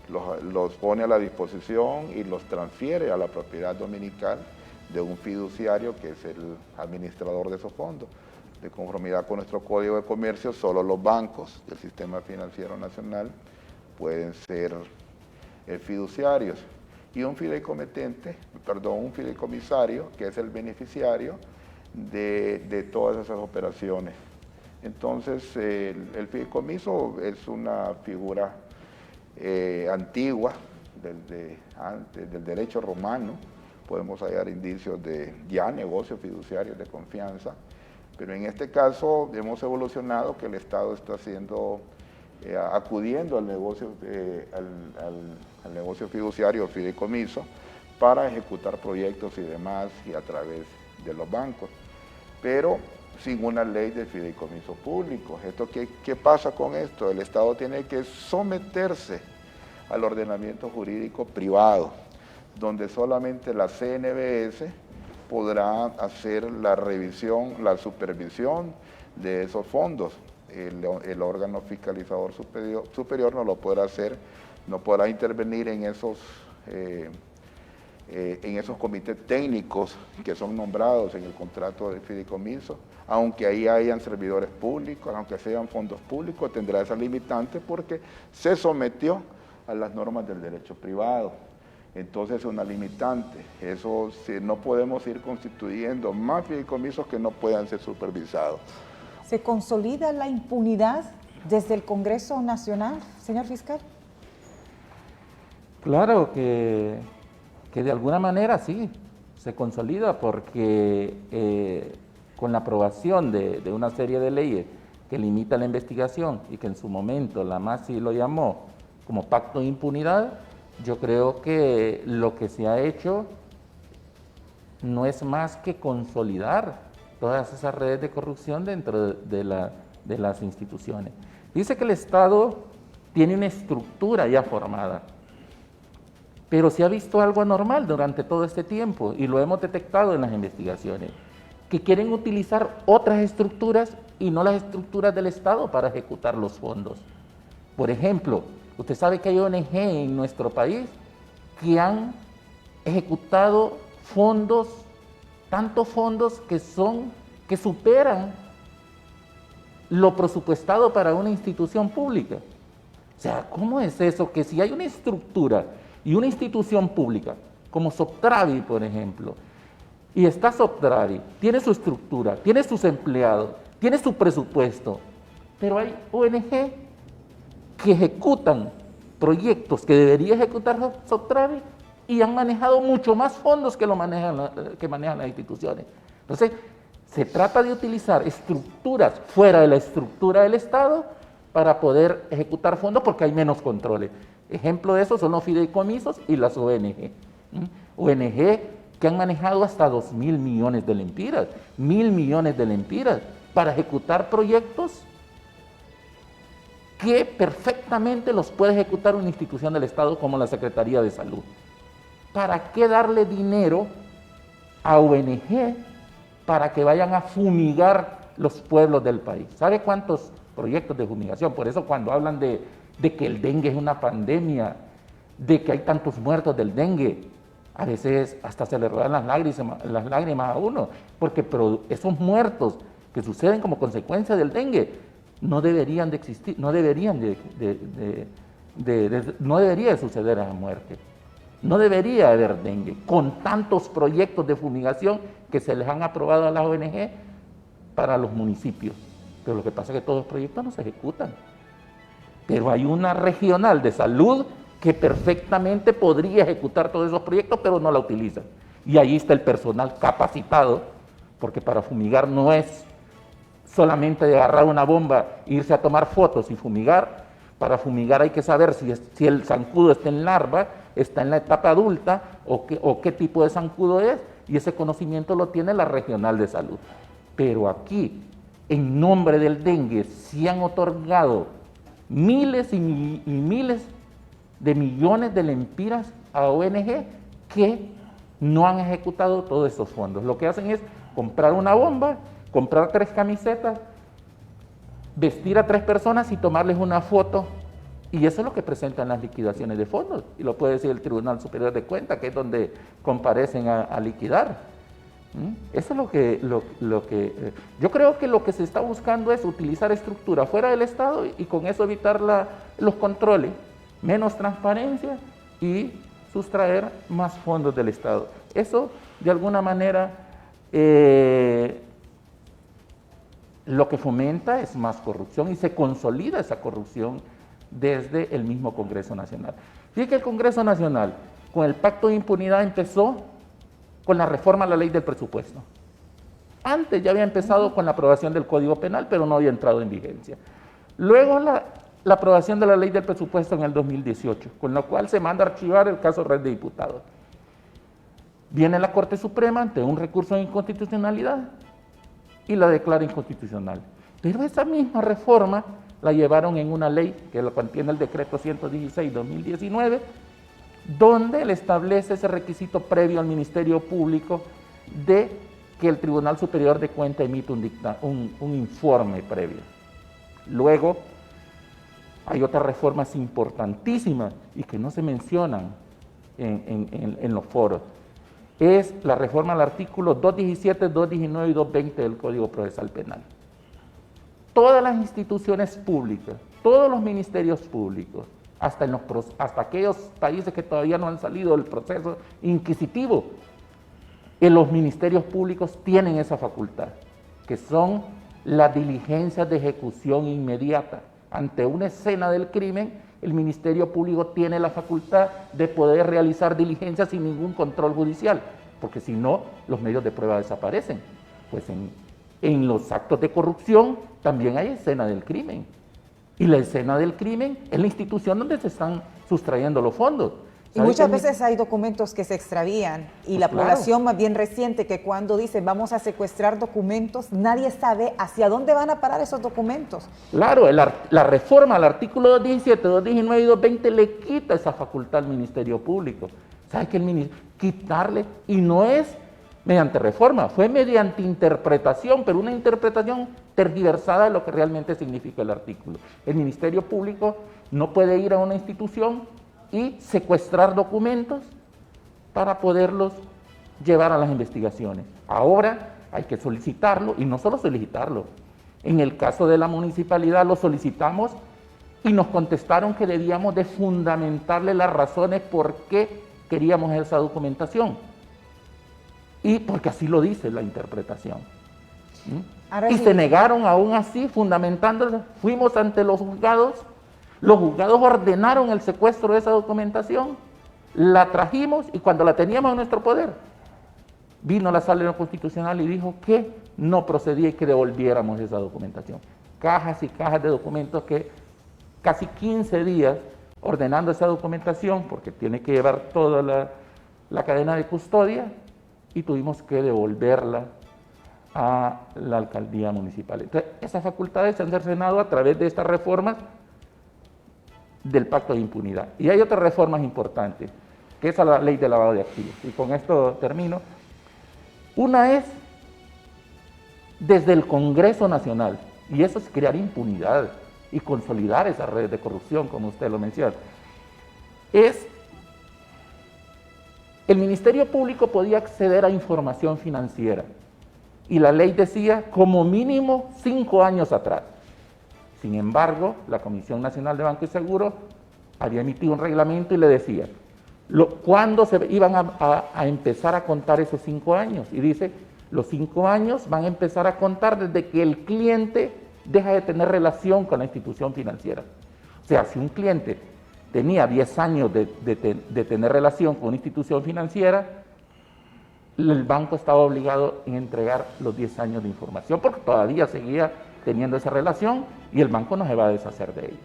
los pone a la disposición y los transfiere a la propiedad dominical de un fiduciario que es el administrador de esos fondos. de conformidad con nuestro Código de Comercio, solo los bancos del Sistema Financiero Nacional pueden ser fiduciarios. Y un fideicomisario, que es el beneficiario de todas esas operaciones. Entonces, el fideicomiso es una figura antigua del derecho romano. Podemos hallar indicios de ya negocios fiduciarios de confianza, pero en este caso hemos evolucionado que el Estado está acudiendo al negocio, al negocio fiduciario o fideicomiso para ejecutar proyectos y demás y a través de los bancos, pero sin una ley de fideicomiso público. ¿Qué pasa con esto? El Estado tiene que someterse al ordenamiento jurídico privado, donde solamente la CNBS podrá hacer la revisión, la supervisión de esos fondos. El órgano fiscalizador superior no lo podrá hacer, no podrá intervenir en esos comités técnicos que son nombrados en el contrato de fideicomiso, aunque ahí hayan servidores públicos, aunque sean fondos públicos, tendrá esa limitante porque se sometió a las normas del derecho privado. Entonces es una limitante. Eso, no podemos ir constituyendo más fideicomisos que no puedan ser supervisados. ¿Se consolida la impunidad desde el Congreso Nacional, señor fiscal? Claro que de alguna manera sí, se consolida porque con la aprobación de una serie de leyes que limita la investigación y que en su momento la MASI lo llamó como pacto de impunidad, yo creo que lo que se ha hecho no es más que consolidar todas esas redes de corrupción dentro de las instituciones. Dice que el Estado tiene una estructura ya formada, pero se ha visto algo anormal durante todo este tiempo y lo hemos detectado en las investigaciones, que quieren utilizar otras estructuras y no las estructuras del Estado para ejecutar los fondos. Por ejemplo, usted sabe que hay ONG en nuestro país que han ejecutado fondos, tantos fondos que superan lo presupuestado para una institución pública. O sea, ¿cómo es eso? Que si hay una estructura y una institución pública, como Soptravi, por ejemplo, y está Soptravi, tiene su estructura, tiene sus empleados, tiene su presupuesto, pero hay ONG que ejecutan proyectos que debería ejecutar Soptravi y han manejado mucho más fondos que manejan las instituciones. Entonces, se trata de utilizar estructuras fuera de la estructura del Estado para poder ejecutar fondos porque hay menos controles. Ejemplo de eso son los fideicomisos y las ONG. ONG que han manejado hasta 2.000 millones de lempiras, 1.000 millones de lempiras para ejecutar proyectos que perfectamente los puede ejecutar una institución del Estado como la Secretaría de Salud. ¿Para qué darle dinero a ONG para que vayan a fumigar los pueblos del país? ¿Sabe cuántos proyectos de fumigación? Por eso cuando hablan de que el dengue es una pandemia, de que hay tantos muertos del dengue, a veces hasta se le rodan las lágrimas a uno, porque esos muertos que suceden como consecuencia del dengue no deberían de existir, no debería de suceder esa muerte. No debería haber dengue, con tantos proyectos de fumigación que se les han aprobado a las ONG para los municipios. Pero lo que pasa es que todos los proyectos no se ejecutan. Pero hay una regional de salud que perfectamente podría ejecutar todos esos proyectos, pero no la utilizan. Y ahí está el personal capacitado, porque para fumigar no es solamente de agarrar una bomba, irse a tomar fotos y fumigar. Para fumigar hay que saber si el zancudo está en larva, está en la etapa adulta o qué tipo de zancudo es, y ese conocimiento lo tiene la regional de salud. Pero aquí, en nombre del dengue, se han otorgado miles y miles de millones de lempiras a ONG que no han ejecutado todos esos fondos. Lo que hacen es comprar una bomba, comprar 3 camisetas, vestir a 3 personas y tomarles una foto, y eso es lo que presentan las liquidaciones de fondos, y lo puede decir el Tribunal Superior de Cuentas, que es donde comparecen a liquidar. Eso es lo que yo creo que lo que se está buscando es utilizar estructura fuera del Estado y con eso evitar los controles, menos transparencia y sustraer más fondos del Estado. Eso, de alguna manera, lo que fomenta es más corrupción y se consolida esa corrupción desde el mismo Congreso Nacional. Fíjate que el Congreso Nacional, con el Pacto de Impunidad, empezó con la reforma a la ley del presupuesto. Antes ya había empezado con la aprobación del Código Penal, pero no había entrado en vigencia. Luego la aprobación de la ley del presupuesto en el 2018, con lo cual se manda a archivar el caso Red de Diputados. Viene la Corte Suprema ante un recurso de inconstitucionalidad y la declara inconstitucional. Pero esa misma reforma la llevaron en una ley que lo contiene el decreto 116/2019, donde le establece ese requisito previo al Ministerio Público de que el Tribunal Superior de Cuentas emite un informe previo. Luego, hay otras reformas importantísimas y que no se mencionan en los foros. Es la reforma al artículo 217, 219 y 220 del Código Procesal Penal. Todas las instituciones públicas, todos los ministerios públicos, hasta aquellos países que todavía no han salido del proceso inquisitivo, los ministerios públicos tienen esa facultad, que son las diligencias de ejecución inmediata. Ante una escena del crimen, el Ministerio Público tiene la facultad de poder realizar diligencias sin ningún control judicial, porque si no, los medios de prueba desaparecen. Pues en los actos de corrupción también hay escena del crimen. Y la escena del crimen es la institución donde se están sustrayendo los fondos. Y muchas veces hay documentos que se extravían y la población más bien reciente que cuando dice vamos a secuestrar documentos, nadie sabe hacia dónde van a parar esos documentos. Claro, la reforma al artículo 217, 219 y 220 le quita esa facultad al Ministerio Público. ¿Sabe qué? Quitarle, y no es mediante reforma, fue mediante interpretación, pero una interpretación tergiversada de lo que realmente significa el artículo. El Ministerio Público no puede ir a una institución y secuestrar documentos para poderlos llevar a las investigaciones. Ahora hay que solicitarlo, y no solo solicitarlo. En el caso de la municipalidad lo solicitamos y nos contestaron que debíamos de fundamentarle las razones por qué queríamos esa documentación. Y porque así lo dice la interpretación. Y se negaron aún así, fundamentándolo. Fuimos ante los juzgados ordenaron el secuestro de esa documentación, la trajimos y cuando la teníamos en nuestro poder, vino la Sala Constitucional y dijo que no procedía y que devolviéramos esa documentación. Cajas y cajas de documentos que casi 15 días ordenando esa documentación, porque tiene que llevar toda la cadena de custodia, y tuvimos que devolverla a la alcaldía municipal. Entonces, esas facultades se han cercenado a través de estas reformas del Pacto de Impunidad. Y hay otras reformas importantes, que es la ley de lavado de activos. Y con esto termino. Una es desde el Congreso Nacional, y eso es crear impunidad y consolidar esas redes de corrupción, como usted lo menciona. El Ministerio Público podía acceder a información financiera, y la ley decía como mínimo 5 años atrás. Sin embargo, la Comisión Nacional de Banco y Seguro había emitido un reglamento y le decía cuándo se iban a empezar a contar esos 5 años. Y dice, los 5 años van a empezar a contar desde que el cliente deja de tener relación con la institución financiera. O sea, si un cliente tenía 10 años de tener relación con una institución financiera, el banco estaba obligado en entregar los 10 años de información, porque todavía seguía teniendo esa relación y el banco no se va a deshacer de ella.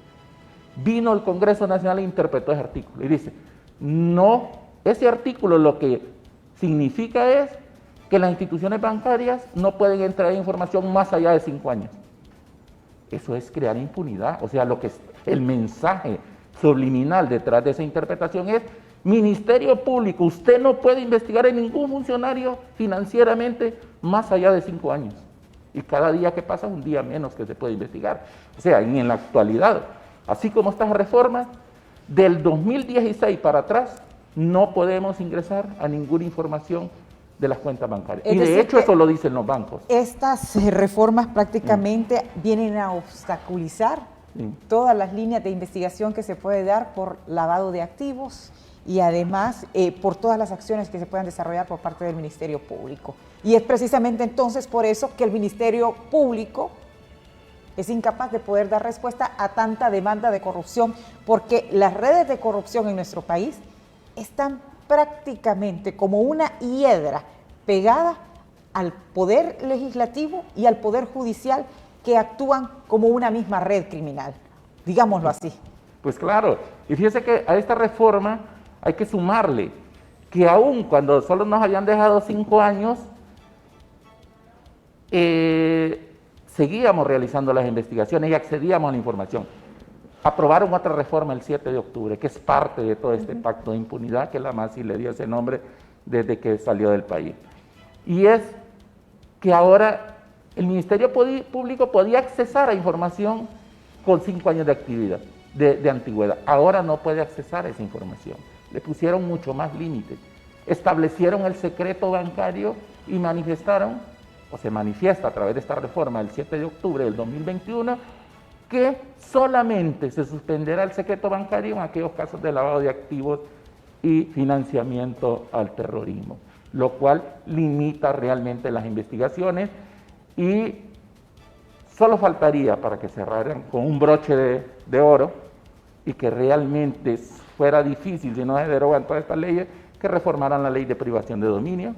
Vino el Congreso Nacional e interpretó ese artículo y dice, no, ese artículo lo que significa es que las instituciones bancarias no pueden entregar información más allá de 5 años. Eso es crear impunidad. O sea, el mensaje subliminal detrás de esa interpretación es: Ministerio Público, usted no puede investigar en ningún funcionario financieramente más allá de 5 años. Y cada día que pasa, un día menos que se puede investigar. O sea, en la actualidad, así como estas reformas, del 2016 para atrás, no podemos ingresar a ninguna información de las cuentas bancarias. Es Y de decir, hecho eso lo dicen los bancos. Estas reformas prácticamente vienen a obstaculizar Sí. todas las líneas de investigación que se puede dar por lavado de activos y además por todas las acciones que se puedan desarrollar por parte del Ministerio Público. Y es precisamente entonces por eso que el Ministerio Público es incapaz de poder dar respuesta a tanta demanda de corrupción, porque las redes de corrupción en nuestro país están prácticamente como una hiedra pegada al poder legislativo y al poder judicial, que actúan como una misma red criminal, digámoslo así. Pues claro, y fíjese que a esta reforma hay que sumarle que aún cuando solo nos habían dejado 5 años, seguíamos realizando las investigaciones y accedíamos a la información. Aprobaron otra reforma el 7 de octubre, que es parte de todo este pacto de impunidad, que la MASI le dio ese nombre desde que salió del país. Y es que ahora el Ministerio Público podía accesar a información con 5 años de actividad, de antigüedad. Ahora no puede accesar a esa información. Le pusieron mucho más límites. Establecieron el secreto bancario y manifestaron, o se manifiesta a través de esta reforma del 7 de octubre del 2021, que solamente se suspenderá el secreto bancario en aquellos casos de lavado de activos y financiamiento al terrorismo, lo cual limita realmente las investigaciones. Y solo faltaría para que cerraran con un broche de oro y que realmente fuera difícil, si no se derogan todas estas leyes, que reformaran la ley de privación de dominio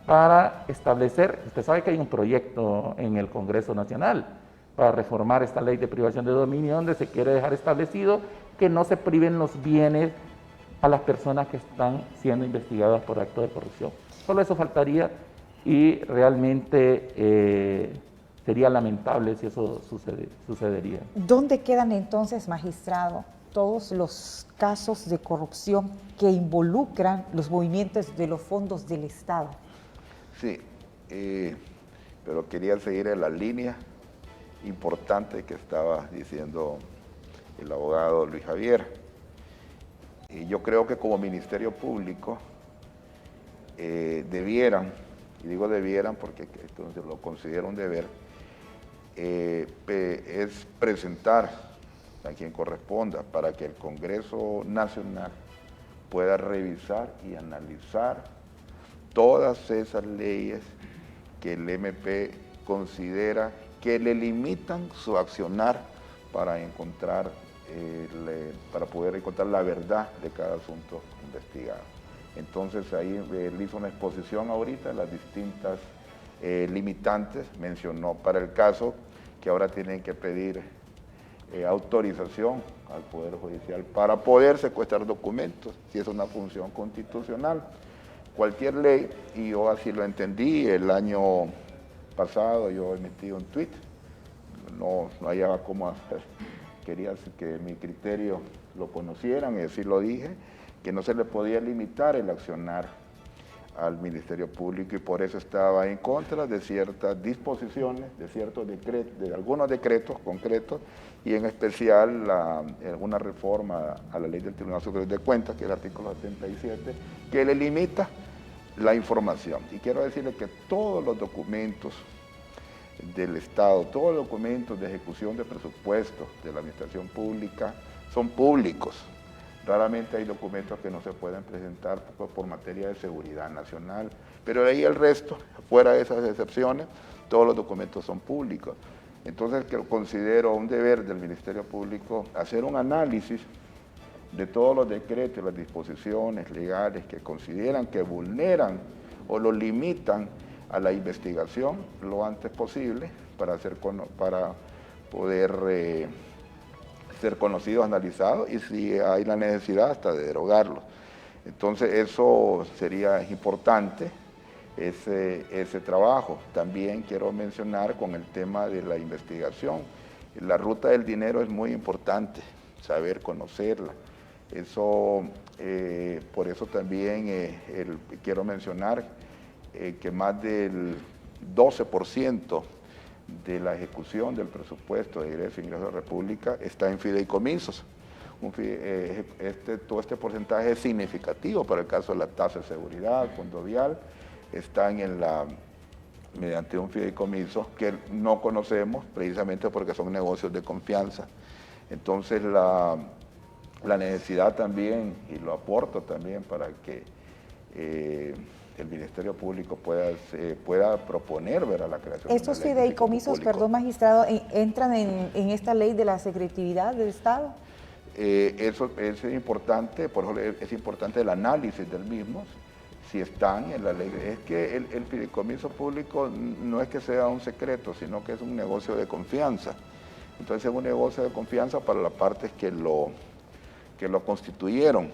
para establecer, usted sabe que hay un proyecto en el Congreso Nacional para reformar esta ley de privación de dominio, donde se quiere dejar establecido que no se priven los bienes a las personas que están siendo investigadas por actos de corrupción. Solo eso faltaría. Y realmente sería lamentable si eso sucedería. ¿Dónde quedan entonces, magistrado, todos los casos de corrupción que involucran los movimientos de los fondos del Estado? Sí, pero quería seguir en la línea importante que estaba diciendo el abogado Luis Javier. Y yo creo que como Ministerio Público debieran, y digo debieran porque entonces lo considero un deber, es presentar a quien corresponda para que el Congreso Nacional pueda revisar y analizar todas esas leyes que el MP considera que le limitan su accionar para encontrar, para poder encontrar la verdad de cada asunto investigado. Entonces ahí él hizo una exposición ahorita de las distintas limitantes, mencionó para el caso que ahora tienen que pedir autorización al Poder Judicial para poder secuestrar documentos, si es una función constitucional. Cualquier ley, y yo así lo entendí, el año pasado yo emití un tuit, no hallaba cómo hacer, quería que mi criterio lo conocieran y así lo dije, que no se le podía limitar el accionar al Ministerio Público y por eso estaba en contra de ciertas disposiciones, de ciertos decretos, de algunos decretos concretos y en especial una reforma a la ley del Tribunal Superior de Cuentas, que es el artículo 77, que le limita la información. Y quiero decirle que todos los documentos del Estado, todos los documentos de ejecución de presupuestos de la administración pública son públicos. Raramente hay documentos que no se pueden presentar por materia de seguridad nacional, pero de ahí el resto, fuera de esas excepciones, todos los documentos son públicos. Entonces considero un deber del Ministerio Público hacer un análisis de todos los decretos y las disposiciones legales que consideran que vulneran o lo limitan a la investigación lo antes posible para poder ser conocidos, analizados y si hay la necesidad hasta de derogarlos. Entonces eso sería importante, ese trabajo. También quiero mencionar con el tema de la investigación. La ruta del dinero es muy importante, saber conocerla. Eso, por eso también quiero mencionar que más del 12% de la ejecución del presupuesto de ingresos de la República está en fideicomisos. todo este porcentaje es significativo para el caso de la tasa de seguridad, fondo vial, están mediante un fideicomiso que no conocemos precisamente porque son negocios de confianza. Entonces la necesidad también, y lo aporto también para que el Ministerio Público pueda proponer la creación ¿Estos de una ley de fideicomisos, público. perdón, magistrado, entran en esta ley de la secretividad del Estado? Eso es importante, por ejemplo, es importante el análisis del mismo, si están en la ley. Es que el fideicomiso público no es que sea un secreto, sino que es un negocio de confianza. Entonces es un negocio de confianza para las partes que lo constituyeron.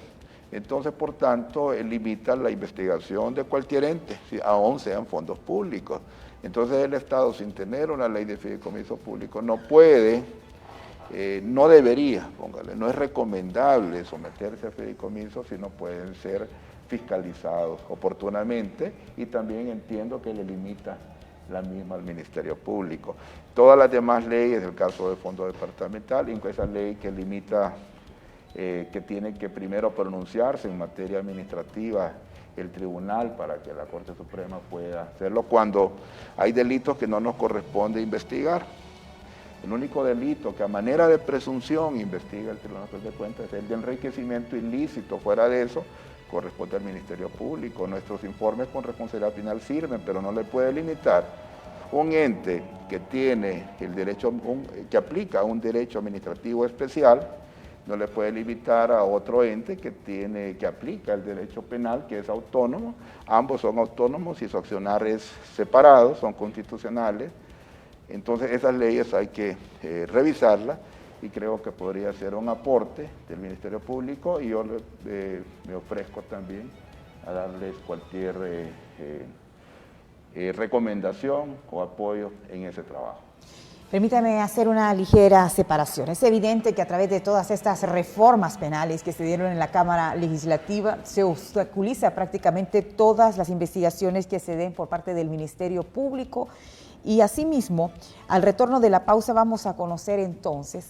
Entonces, por tanto, limita la investigación de cualquier ente, aún sean fondos públicos. Entonces el Estado, sin tener una ley de fideicomiso público, no puede, no debería, póngale, no es recomendable someterse a fideicomiso si no pueden ser fiscalizados oportunamente, y también entiendo que le limita la misma al Ministerio Público. Todas las demás leyes, el caso del fondo departamental, incluso esa ley que limita, que tiene que primero pronunciarse en materia administrativa el tribunal para que la Corte Suprema pueda hacerlo cuando hay delitos que no nos corresponde investigar. El único delito que a manera de presunción investiga el Tribunal Superior de Cuentas es el de enriquecimiento ilícito. Fuera de eso, corresponde al Ministerio Público. Nuestros informes con responsabilidad penal sirven, pero no le puede limitar un ente que tiene el derecho, que aplica un derecho administrativo especial, no le puede limitar a otro ente que aplica el derecho penal, que es autónomo. Ambos son autónomos y su accionar es separado, son constitucionales. Entonces esas leyes hay que revisarlas, y creo que podría ser un aporte del Ministerio Público, y yo me ofrezco también a darles cualquier recomendación o apoyo en ese trabajo. Permítame hacer una ligera separación. Es evidente que a través de todas estas reformas penales que se dieron en la Cámara Legislativa se obstaculiza prácticamente todas las investigaciones que se den por parte del Ministerio Público, y asimismo, al retorno de la pausa vamos a conocer entonces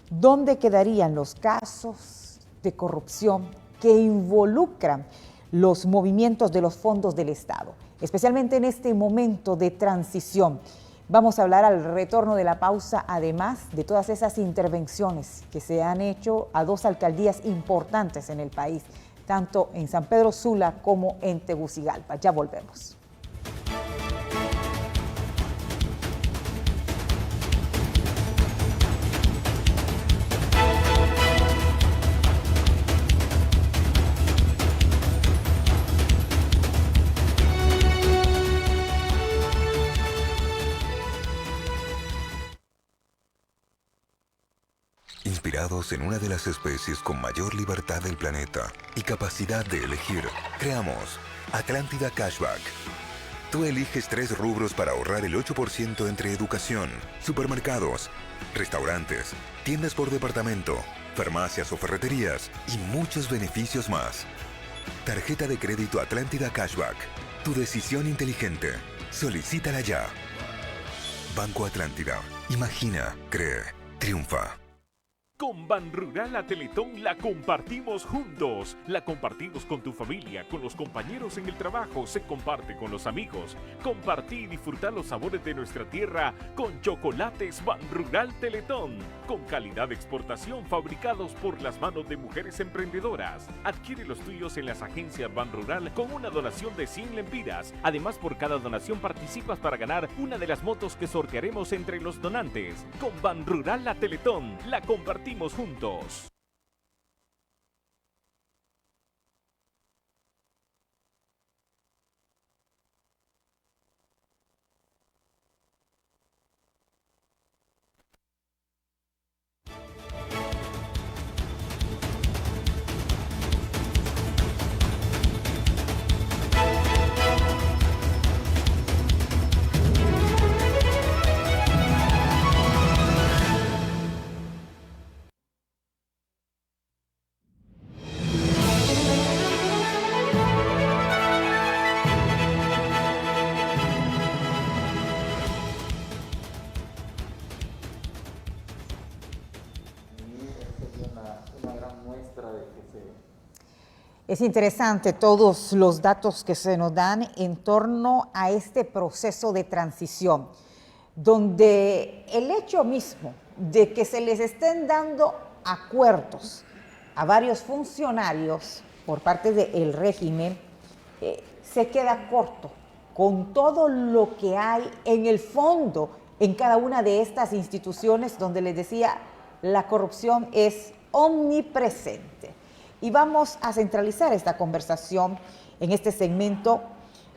dónde quedarían los casos de corrupción que involucran los movimientos de los fondos del Estado, especialmente en este momento de transición. Vamos a hablar al retorno de la pausa, además de todas esas intervenciones que se han hecho a dos alcaldías importantes en el país, tanto en San Pedro Sula como en Tegucigalpa. Ya volvemos. Inspirados en una de las especies con mayor libertad del planeta y capacidad de elegir, creamos Atlántida Cashback. Tú eliges 3 rubros para ahorrar el 8% entre educación, supermercados, restaurantes, tiendas por departamento, farmacias o ferreterías y muchos beneficios más. Tarjeta de crédito Atlántida Cashback. Tu decisión inteligente. Solicítala ya. Banco Atlántida. Imagina, cree, triunfa. Con Banrural la Teletón la compartimos juntos. La compartimos con tu familia, con los compañeros en el trabajo, se comparte con los amigos. Compartí y disfrutar los sabores de nuestra tierra con chocolates Banrural Teletón. Con calidad de exportación fabricados por las manos de mujeres emprendedoras. Adquiere los tuyos en las agencias Banrural con una donación de 100 lempiras. Además, por cada donación participas para ganar una de las motos que sortearemos entre los donantes. Con Banrural la Teletón la compartimos juntos. Es interesante todos los datos que se nos dan en torno a este proceso de transición, donde el hecho mismo de que se les estén dando acuerdos a varios funcionarios por parte del régimen se queda corto con todo lo que hay en el fondo en cada una de estas instituciones donde les decía la corrupción es omnipresente. Y vamos a centralizar esta conversación en este segmento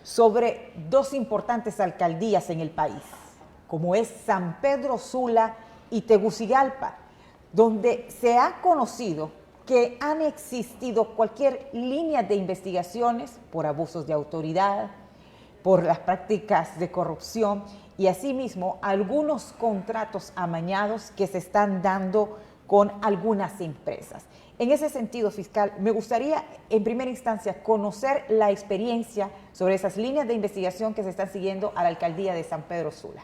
sobre dos importantes alcaldías en el país, como es San Pedro Sula y Tegucigalpa, donde se ha conocido que han existido cualquier línea de investigaciones por abusos de autoridad, por las prácticas de corrupción y asimismo algunos contratos amañados que se están dando con algunas empresas. En ese sentido, fiscal, me gustaría en primera instancia conocer la experiencia sobre esas líneas de investigación que se están siguiendo a la alcaldía de San Pedro Sula.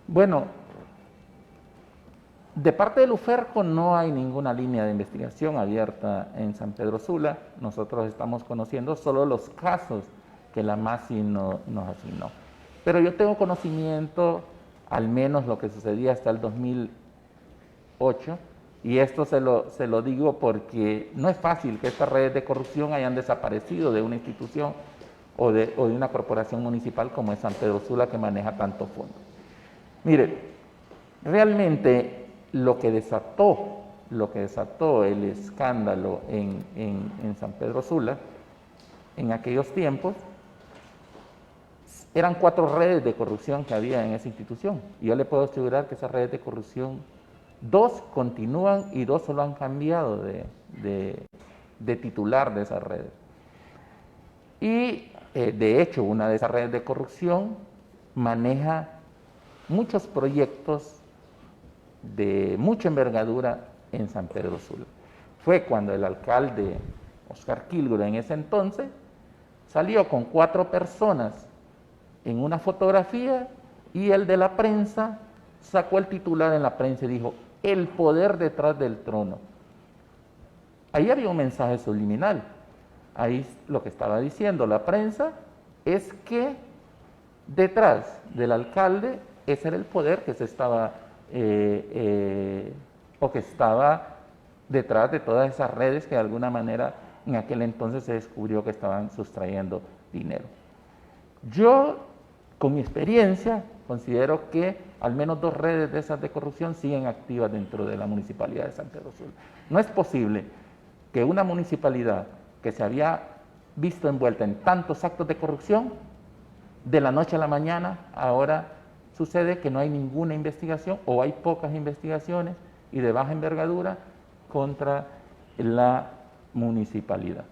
Bueno, de parte del UFERCO no hay ninguna línea de investigación abierta en San Pedro Sula. Nosotros estamos conociendo solo los casos que la MASI nos asignó. Pero yo tengo conocimiento, al menos lo que sucedía hasta el 2008, y esto se lo digo porque no es fácil que estas redes de corrupción hayan desaparecido de una institución o de una corporación municipal como es San Pedro Sula, que maneja tantos fondos. Mire, realmente lo que desató el escándalo en San Pedro Sula en aquellos tiempos eran 4 redes de corrupción que había en esa institución. Y yo le puedo asegurar que esas redes de corrupción, 2 continúan y 2 solo han cambiado de titular de esas redes. Y de hecho, una de esas redes de corrupción maneja muchos proyectos de mucha envergadura en San Pedro Sula. Fue cuando el alcalde Oscar Kilgore en ese entonces salió con 4 personas en una fotografía y el de la prensa sacó el titular en la prensa y dijo: el poder detrás del trono. Ahí había un mensaje subliminal. Ahí lo que estaba diciendo la prensa es que detrás del alcalde ese era el poder que se estaba o que estaba detrás de todas esas redes que de alguna manera en aquel entonces se descubrió que estaban sustrayendo dinero. Yo, con mi experiencia, considero que al menos 2 redes de esas de corrupción siguen activas dentro de la municipalidad de San Pedro Sula. No es posible que una municipalidad que se había visto envuelta en tantos actos de corrupción, de la noche a la mañana, ahora sucede que no hay ninguna investigación o hay pocas investigaciones y de baja envergadura contra la municipalidad.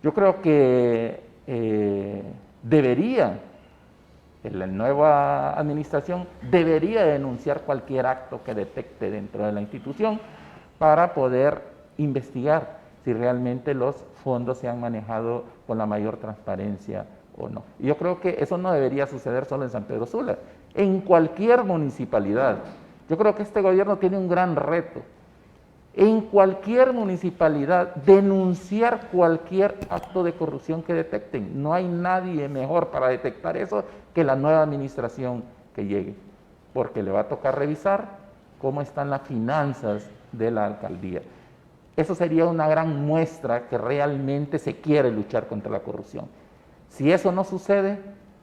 Yo creo que la nueva administración debería denunciar cualquier acto que detecte dentro de la institución para poder investigar si realmente los fondos se han manejado con la mayor transparencia o no. Y yo creo que eso no debería suceder solo en San Pedro Sula, en cualquier municipalidad. Yo creo que este gobierno tiene un gran reto. En cualquier municipalidad, denunciar cualquier acto de corrupción que detecten. No hay nadie mejor para detectar eso que la nueva administración que llegue, porque le va a tocar revisar cómo están las finanzas de la alcaldía. Eso sería una gran muestra que realmente se quiere luchar contra la corrupción. Si eso no sucede,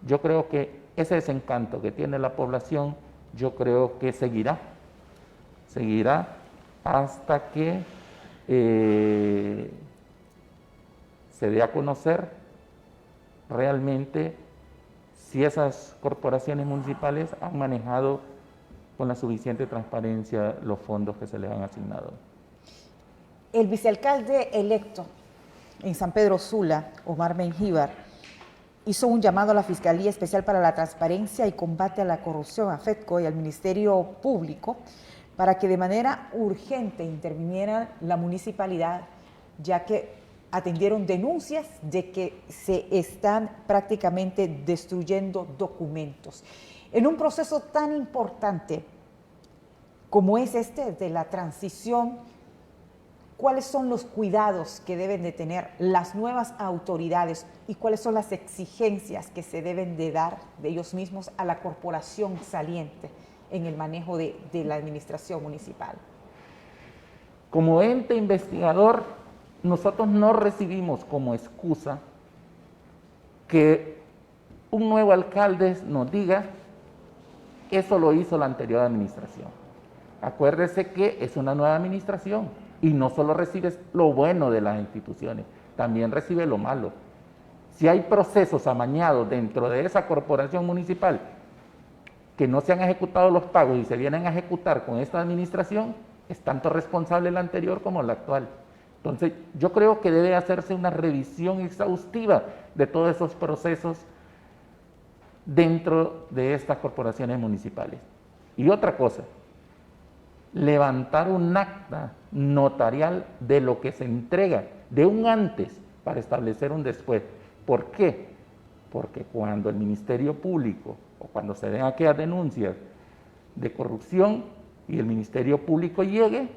yo creo que ese desencanto que tiene la población, yo creo que seguirá hasta que se dé a conocer realmente si esas corporaciones municipales han manejado con la suficiente transparencia los fondos que se les han asignado. El vicealcalde electo en San Pedro Sula, Omar Mengíbar, hizo un llamado a la Fiscalía Especial para la Transparencia y Combate a la Corrupción, a FEDCO, y al Ministerio Público para que de manera urgente interviniera la municipalidad, ya que atendieron denuncias de que se están prácticamente destruyendo documentos. En un proceso tan importante como es este de la transición, ¿cuáles son los cuidados que deben de tener las nuevas autoridades y cuáles son las exigencias que se deben de dar de ellos mismos a la corporación saliente en el manejo de la administración municipal? Como ente investigador, nosotros no recibimos como excusa que un nuevo alcalde nos diga eso lo hizo la anterior administración. Acuérdese que es una nueva administración y no solo recibe lo bueno de las instituciones, también recibe lo malo. Si hay procesos amañados dentro de esa corporación municipal que no se han ejecutado los pagos y se vienen a ejecutar con esta administración, es tanto responsable la anterior como la actual. Entonces, yo creo que debe hacerse una revisión exhaustiva de todos esos procesos dentro de estas corporaciones municipales. Y otra cosa, levantar un acta notarial de lo que se entrega, de un antes para establecer un después. ¿Por qué? Porque cuando el Ministerio Público o cuando se den aquellas denuncias de corrupción y el Ministerio Público llegue,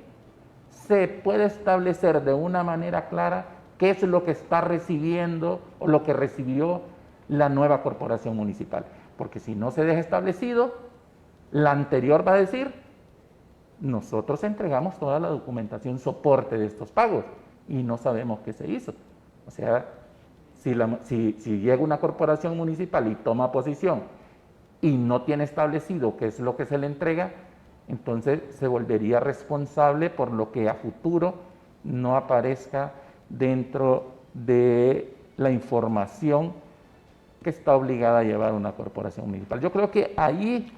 se puede establecer de una manera clara qué es lo que está recibiendo o lo que recibió la nueva corporación municipal. Porque si no se deja establecido, la anterior va a decir, nosotros entregamos toda la documentación soporte de estos pagos y no sabemos qué se hizo. O sea, si llega una corporación municipal y toma posición y no tiene establecido qué es lo que se le entrega, entonces se volvería responsable por lo que a futuro no aparezca dentro de la información que está obligada a llevar una corporación municipal. Yo creo que ahí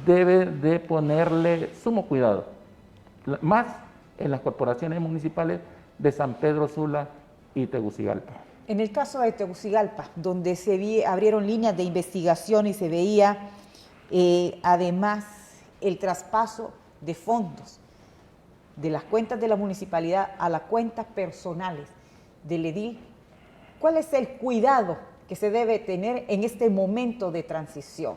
debe de ponerle sumo cuidado, más en las corporaciones municipales de San Pedro Sula y Tegucigalpa. En el caso de Tegucigalpa, donde abrieron líneas de investigación y se veía además el traspaso de fondos de las cuentas de la municipalidad a las cuentas personales del edil, ¿cuál es el cuidado que se debe tener en este momento de transición?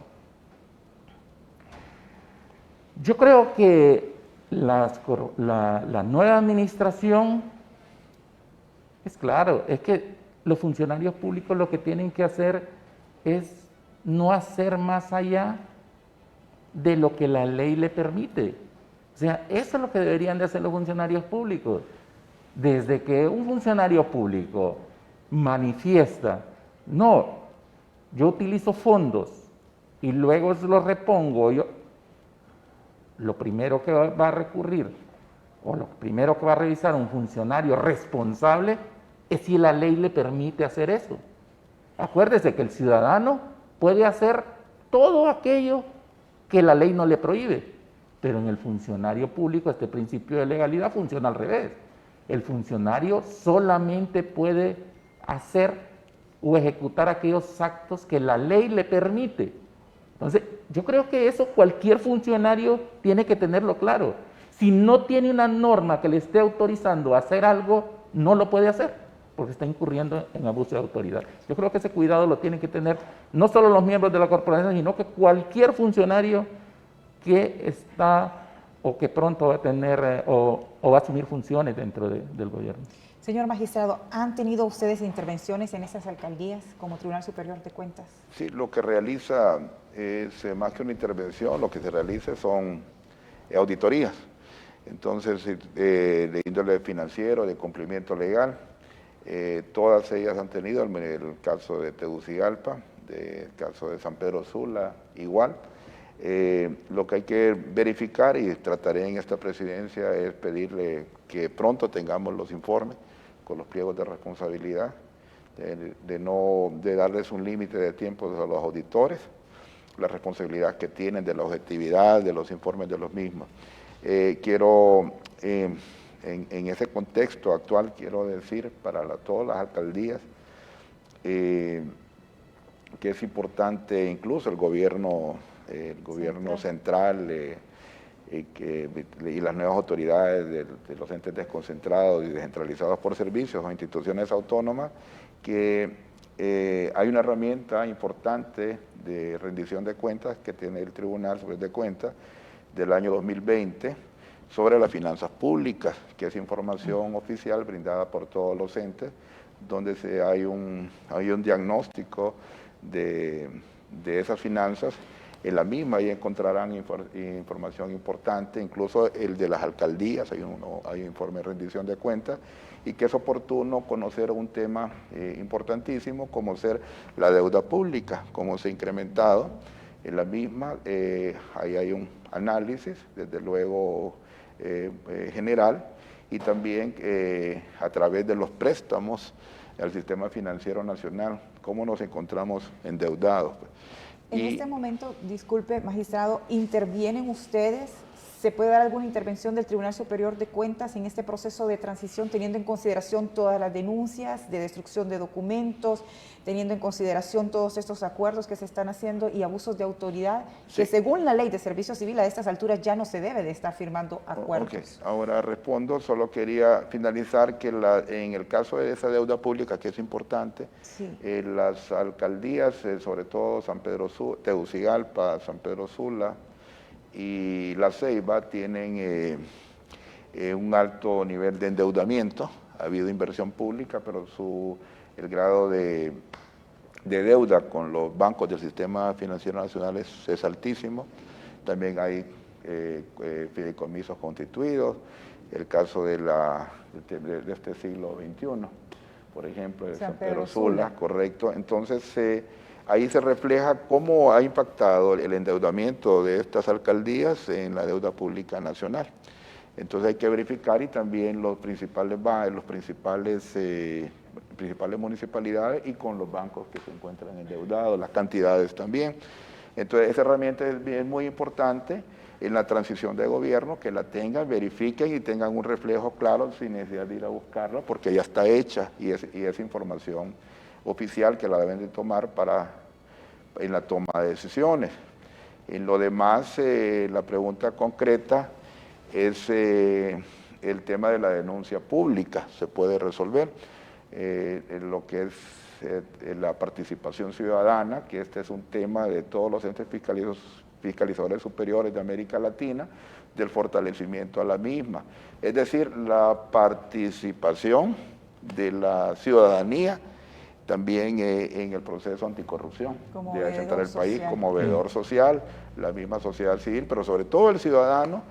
Yo creo que la nueva administración, es claro, es que los funcionarios públicos lo que tienen que hacer es no hacer más allá de lo que la ley le permite. O sea, eso es lo que deberían de hacer los funcionarios públicos. Desde que un funcionario público manifiesta, no, yo utilizo fondos y luego los repongo, lo primero que va a recurrir o lo primero que va a revisar un funcionario responsable es si la ley le permite hacer eso. Acuérdese que el ciudadano puede hacer todo aquello que la ley no le prohíbe, pero en el funcionario público este principio de legalidad funciona al revés. El funcionario solamente puede hacer o ejecutar aquellos actos que la ley le permite. Entonces, yo creo que eso cualquier funcionario tiene que tenerlo claro. Si no tiene una norma que le esté autorizando a hacer algo, no lo puede hacer, porque está incurriendo en abuso de autoridad. Yo creo que ese cuidado lo tienen que tener no solo los miembros de la corporación, sino que cualquier funcionario que está o que pronto va a tener o va a asumir funciones dentro del gobierno. Señor magistrado, ¿han tenido ustedes intervenciones en esas alcaldías como Tribunal Superior de Cuentas? Sí, lo que realiza es más que una intervención, lo que se realiza son auditorías. Entonces, de índole financiero, de cumplimiento legal, todas ellas han tenido, en el caso de Tegucigalpa, el caso de San Pedro Sula, igual. Lo que hay que verificar, y trataré en esta presidencia, es pedirle que pronto tengamos los informes con los pliegos de responsabilidad, de darles un límite de tiempo a los auditores, la responsabilidad que tienen de la objetividad de los informes de los mismos. Quiero, en ese contexto actual, quiero decir para todas las alcaldías que es importante, incluso el gobierno central y las nuevas autoridades de los entes desconcentrados y descentralizados por servicios o instituciones autónomas, que hay una herramienta importante de rendición de cuentas que tiene el Tribunal Superior de Cuentas del año 2020, sobre las finanzas públicas, que es información oficial brindada por todos los entes, donde hay un diagnóstico de esas finanzas. En la misma ahí encontrarán información importante, incluso el de las alcaldías, hay un informe de rendición de cuentas, y que es oportuno conocer un tema importantísimo como ser la deuda pública, cómo se ha incrementado. En la misma, ahí hay un análisis, desde luego general, y también a través de los préstamos al sistema financiero nacional, cómo nos encontramos endeudados. En este momento, disculpe, magistrado, ¿intervienen ustedes? ¿Se puede dar alguna intervención del Tribunal Superior de Cuentas en este proceso de transición, teniendo en consideración todas las denuncias de destrucción de documentos, teniendo en consideración todos estos acuerdos que se están haciendo y abusos de autoridad, sí, que según la ley de servicio civil a estas alturas ya no se debe de estar firmando acuerdos? Okay. Ahora respondo, solo quería finalizar que en el caso de esa deuda pública, que es importante, sí, las alcaldías, sobre todo San Pedro Tegucigalpa, San Pedro Sula y La Ceiba, tienen un alto nivel de endeudamiento. Ha habido inversión pública, pero el grado de deuda con los bancos del sistema financiero nacional es altísimo. También hay fideicomisos constituidos, el caso de este siglo XXI, por ejemplo, de San Pedro Sula, correcto. Entonces, ahí se refleja cómo ha impactado el endeudamiento de estas alcaldías en la deuda pública nacional. Entonces hay que verificar, y también los principales municipalidades y con los bancos que se encuentran endeudados, las cantidades también. Entonces esa herramienta es muy importante en la transición de gobierno, que la tengan, verifiquen y tengan un reflejo claro sin necesidad de ir a buscarla, porque ya está hecha y es información oficial que la deben de tomar en la toma de decisiones. En lo demás, la pregunta concreta es el tema de la denuncia pública, se puede resolver. En lo que es la participación ciudadana, que este es un tema de todos los entes fiscalizadores superiores de América Latina, del fortalecimiento a la misma. Es decir, la participación de la ciudadanía también en el proceso anticorrupción, de asentar el país como veedor social, la misma sociedad civil, pero sobre todo el ciudadano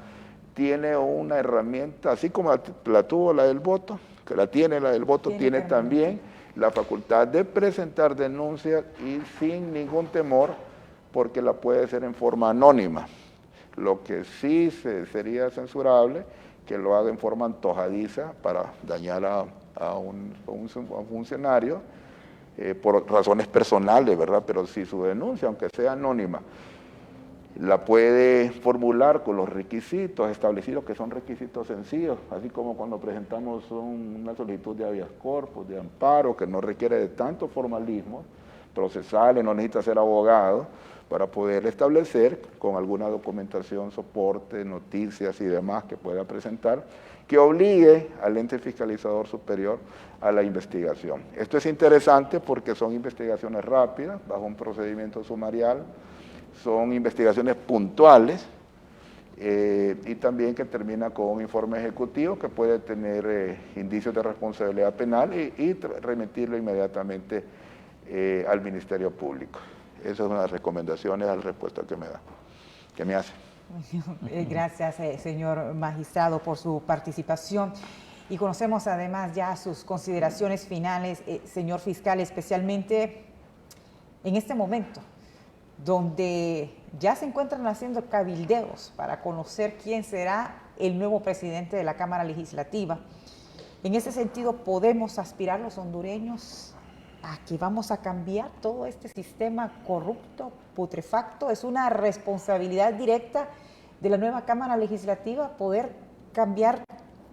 tiene una herramienta, así como la tuvo la del voto, que la tiene la del voto, tiene también la facultad de presentar denuncias y sin ningún temor, porque la puede hacer en forma anónima. Lo que sí sería censurable, que lo haga en forma antojadiza para dañar a un funcionario, por razones personales, ¿verdad? Pero si su denuncia, aunque sea anónima, la puede formular con los requisitos establecidos, que son requisitos sencillos, así como cuando presentamos una solicitud de habeas corpus, de amparo, que no requiere de tanto formalismo procesal, no necesita ser abogado, para poder establecer con alguna documentación, soporte, noticias y demás que pueda presentar, que obligue al ente fiscalizador superior a la investigación. Esto es interesante porque son investigaciones rápidas, bajo un procedimiento sumarial, son investigaciones puntuales, y también que termina con un informe ejecutivo que puede tener indicios de responsabilidad penal y remitirlo inmediatamente al Ministerio Público. Esas son las recomendaciones a la respuesta que me hace. Gracias, señor magistrado, por su participación. Y conocemos además ya sus consideraciones finales, señor fiscal, especialmente en este momento, donde ya se encuentran haciendo cabildeos para conocer quién será el nuevo presidente de la Cámara Legislativa. En ese sentido, ¿podemos aspirar los hondureños a que vamos a cambiar todo este sistema corrupto, putrefacto? Es una responsabilidad directa de la nueva Cámara Legislativa poder cambiar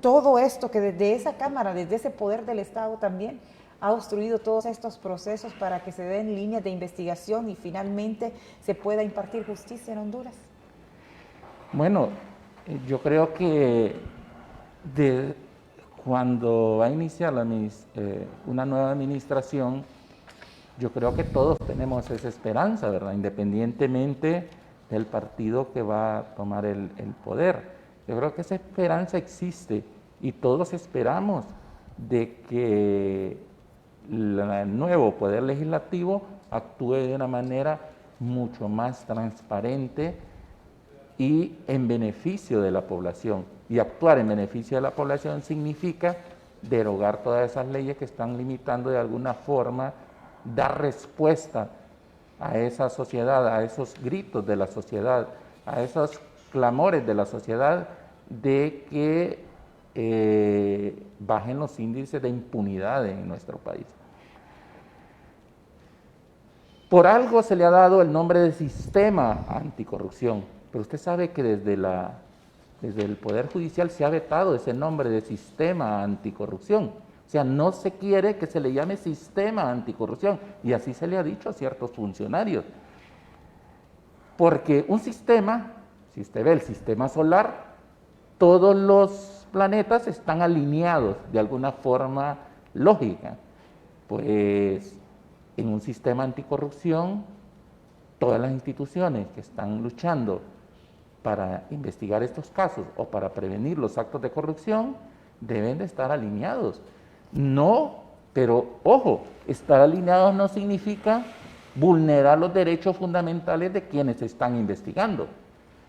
todo esto que desde esa Cámara, desde ese poder del Estado también ha obstruido todos estos procesos para que se den líneas de investigación y finalmente se pueda impartir justicia en Honduras. Bueno, yo creo que cuando va a iniciar una nueva administración, yo creo que todos tenemos esa esperanza, ¿verdad? Independientemente del partido que va a tomar el poder. Yo creo que esa esperanza existe y todos esperamos de que el nuevo Poder Legislativo actúe de una manera mucho más transparente y en beneficio de la población. Y actuar en beneficio de la población significa derogar todas esas leyes que están limitando de alguna forma, dar respuesta a esa sociedad, a esos gritos de la sociedad, a esos clamores de la sociedad de que bajen los índices de impunidad en nuestro país. Por algo se le ha dado el nombre de sistema anticorrupción, pero usted sabe que desde el Poder Judicial se ha vetado ese nombre de sistema anticorrupción. O sea, no se quiere que se le llame sistema anticorrupción, y así se le ha dicho a ciertos funcionarios. Porque un sistema, si usted ve el sistema solar, todos los planetas están alineados de alguna forma lógica. Pues en un sistema anticorrupción, todas las instituciones que están luchando para investigar estos casos o para prevenir los actos de corrupción deben de estar alineados. No, pero ojo, estar alineados no significa vulnerar los derechos fundamentales de quienes están investigando.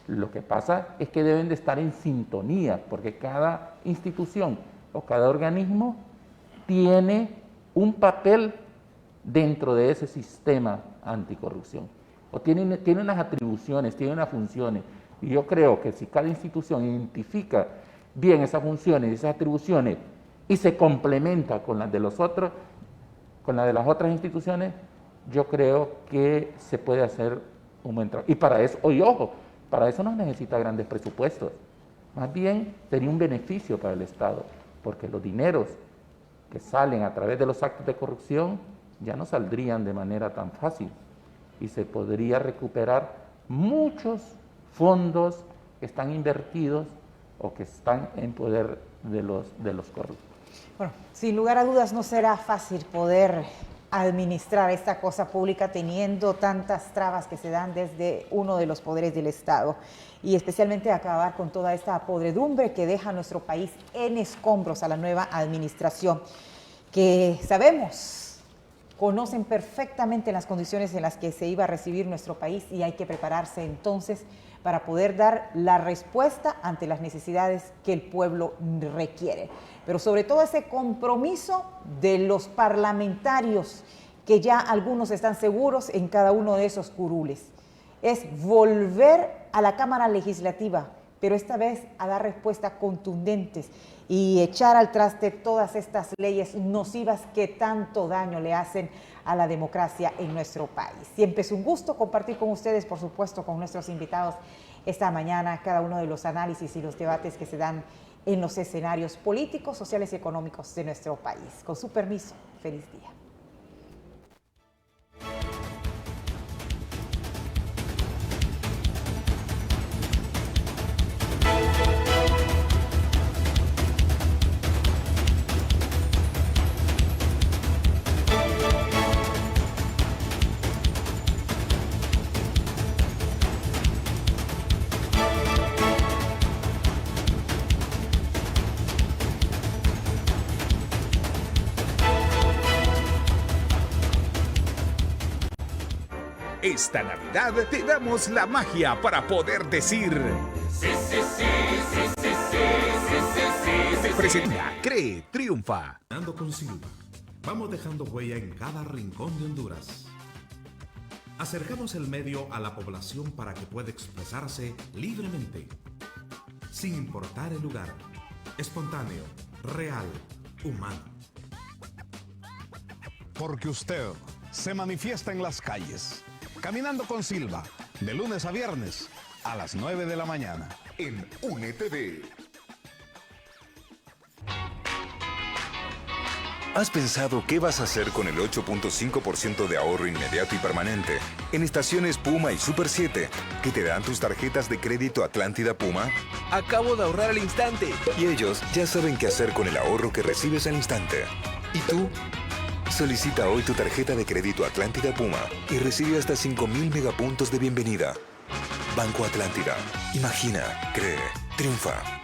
Lo que pasa es que deben de estar en sintonía, porque cada institución o cada organismo tiene un papel dentro de ese sistema anticorrupción, o tiene unas atribuciones, tiene unas funciones, y yo creo que si cada institución identifica bien esas funciones y esas atribuciones y se complementa con las de los otros, con las de las otras instituciones, yo creo que se puede hacer un buen trabajo. Y para eso, y ojo, para eso no necesita grandes presupuestos, más bien sería un beneficio para el Estado, porque los dineros que salen a través de los actos de corrupción ya no saldrían de manera tan fácil y se podría recuperar muchos fondos que están invertidos o que están en poder de los corruptos. Bueno, sin lugar a dudas no será fácil poder administrar esta cosa pública teniendo tantas trabas que se dan desde uno de los poderes del Estado, y especialmente acabar con toda esta podredumbre que deja nuestro país en escombros a la nueva administración, que sabemos, conocen perfectamente las condiciones en las que se iba a recibir nuestro país, y hay que prepararse entonces para poder dar la respuesta ante las necesidades que el pueblo requiere. Pero sobre todo ese compromiso de los parlamentarios, que ya algunos están seguros en cada uno de esos curules, es volver a la Cámara Legislativa, pero esta vez a dar respuestas contundentes y echar al traste todas estas leyes nocivas que tanto daño le hacen a la democracia en nuestro país. Siempre es un gusto compartir con ustedes, por supuesto, con nuestros invitados esta mañana, cada uno de los análisis y los debates que se dan en los escenarios políticos, sociales y económicos de nuestro país. Con su permiso, feliz día. Esta Navidad te damos la magia para poder decir sí, sí, sí, sí, sí, sí, sí, sí, sí. Presenta, cree, triunfa. Ando con Silva. Vamos dejando huella en cada rincón de Honduras. Acercamos el medio a la población para que pueda expresarse libremente, sin importar el lugar. Espontáneo, real, humano. Porque usted se manifiesta en las calles. Caminando con Silva, de lunes a viernes, a las 9 de la mañana. En UNETV. ¿Has pensado qué vas a hacer con el 8.5% de ahorro inmediato y permanente en estaciones Puma y Super 7 que te dan tus tarjetas de crédito Atlántida Puma? Acabo de ahorrar al instante. Y ellos ya saben qué hacer con el ahorro que recibes al instante. ¿Y tú? Solicita hoy tu tarjeta de crédito Atlántida Puma y recibe hasta 5,000 megapuntos de bienvenida. Banco Atlántida. Imagina, cree, triunfa.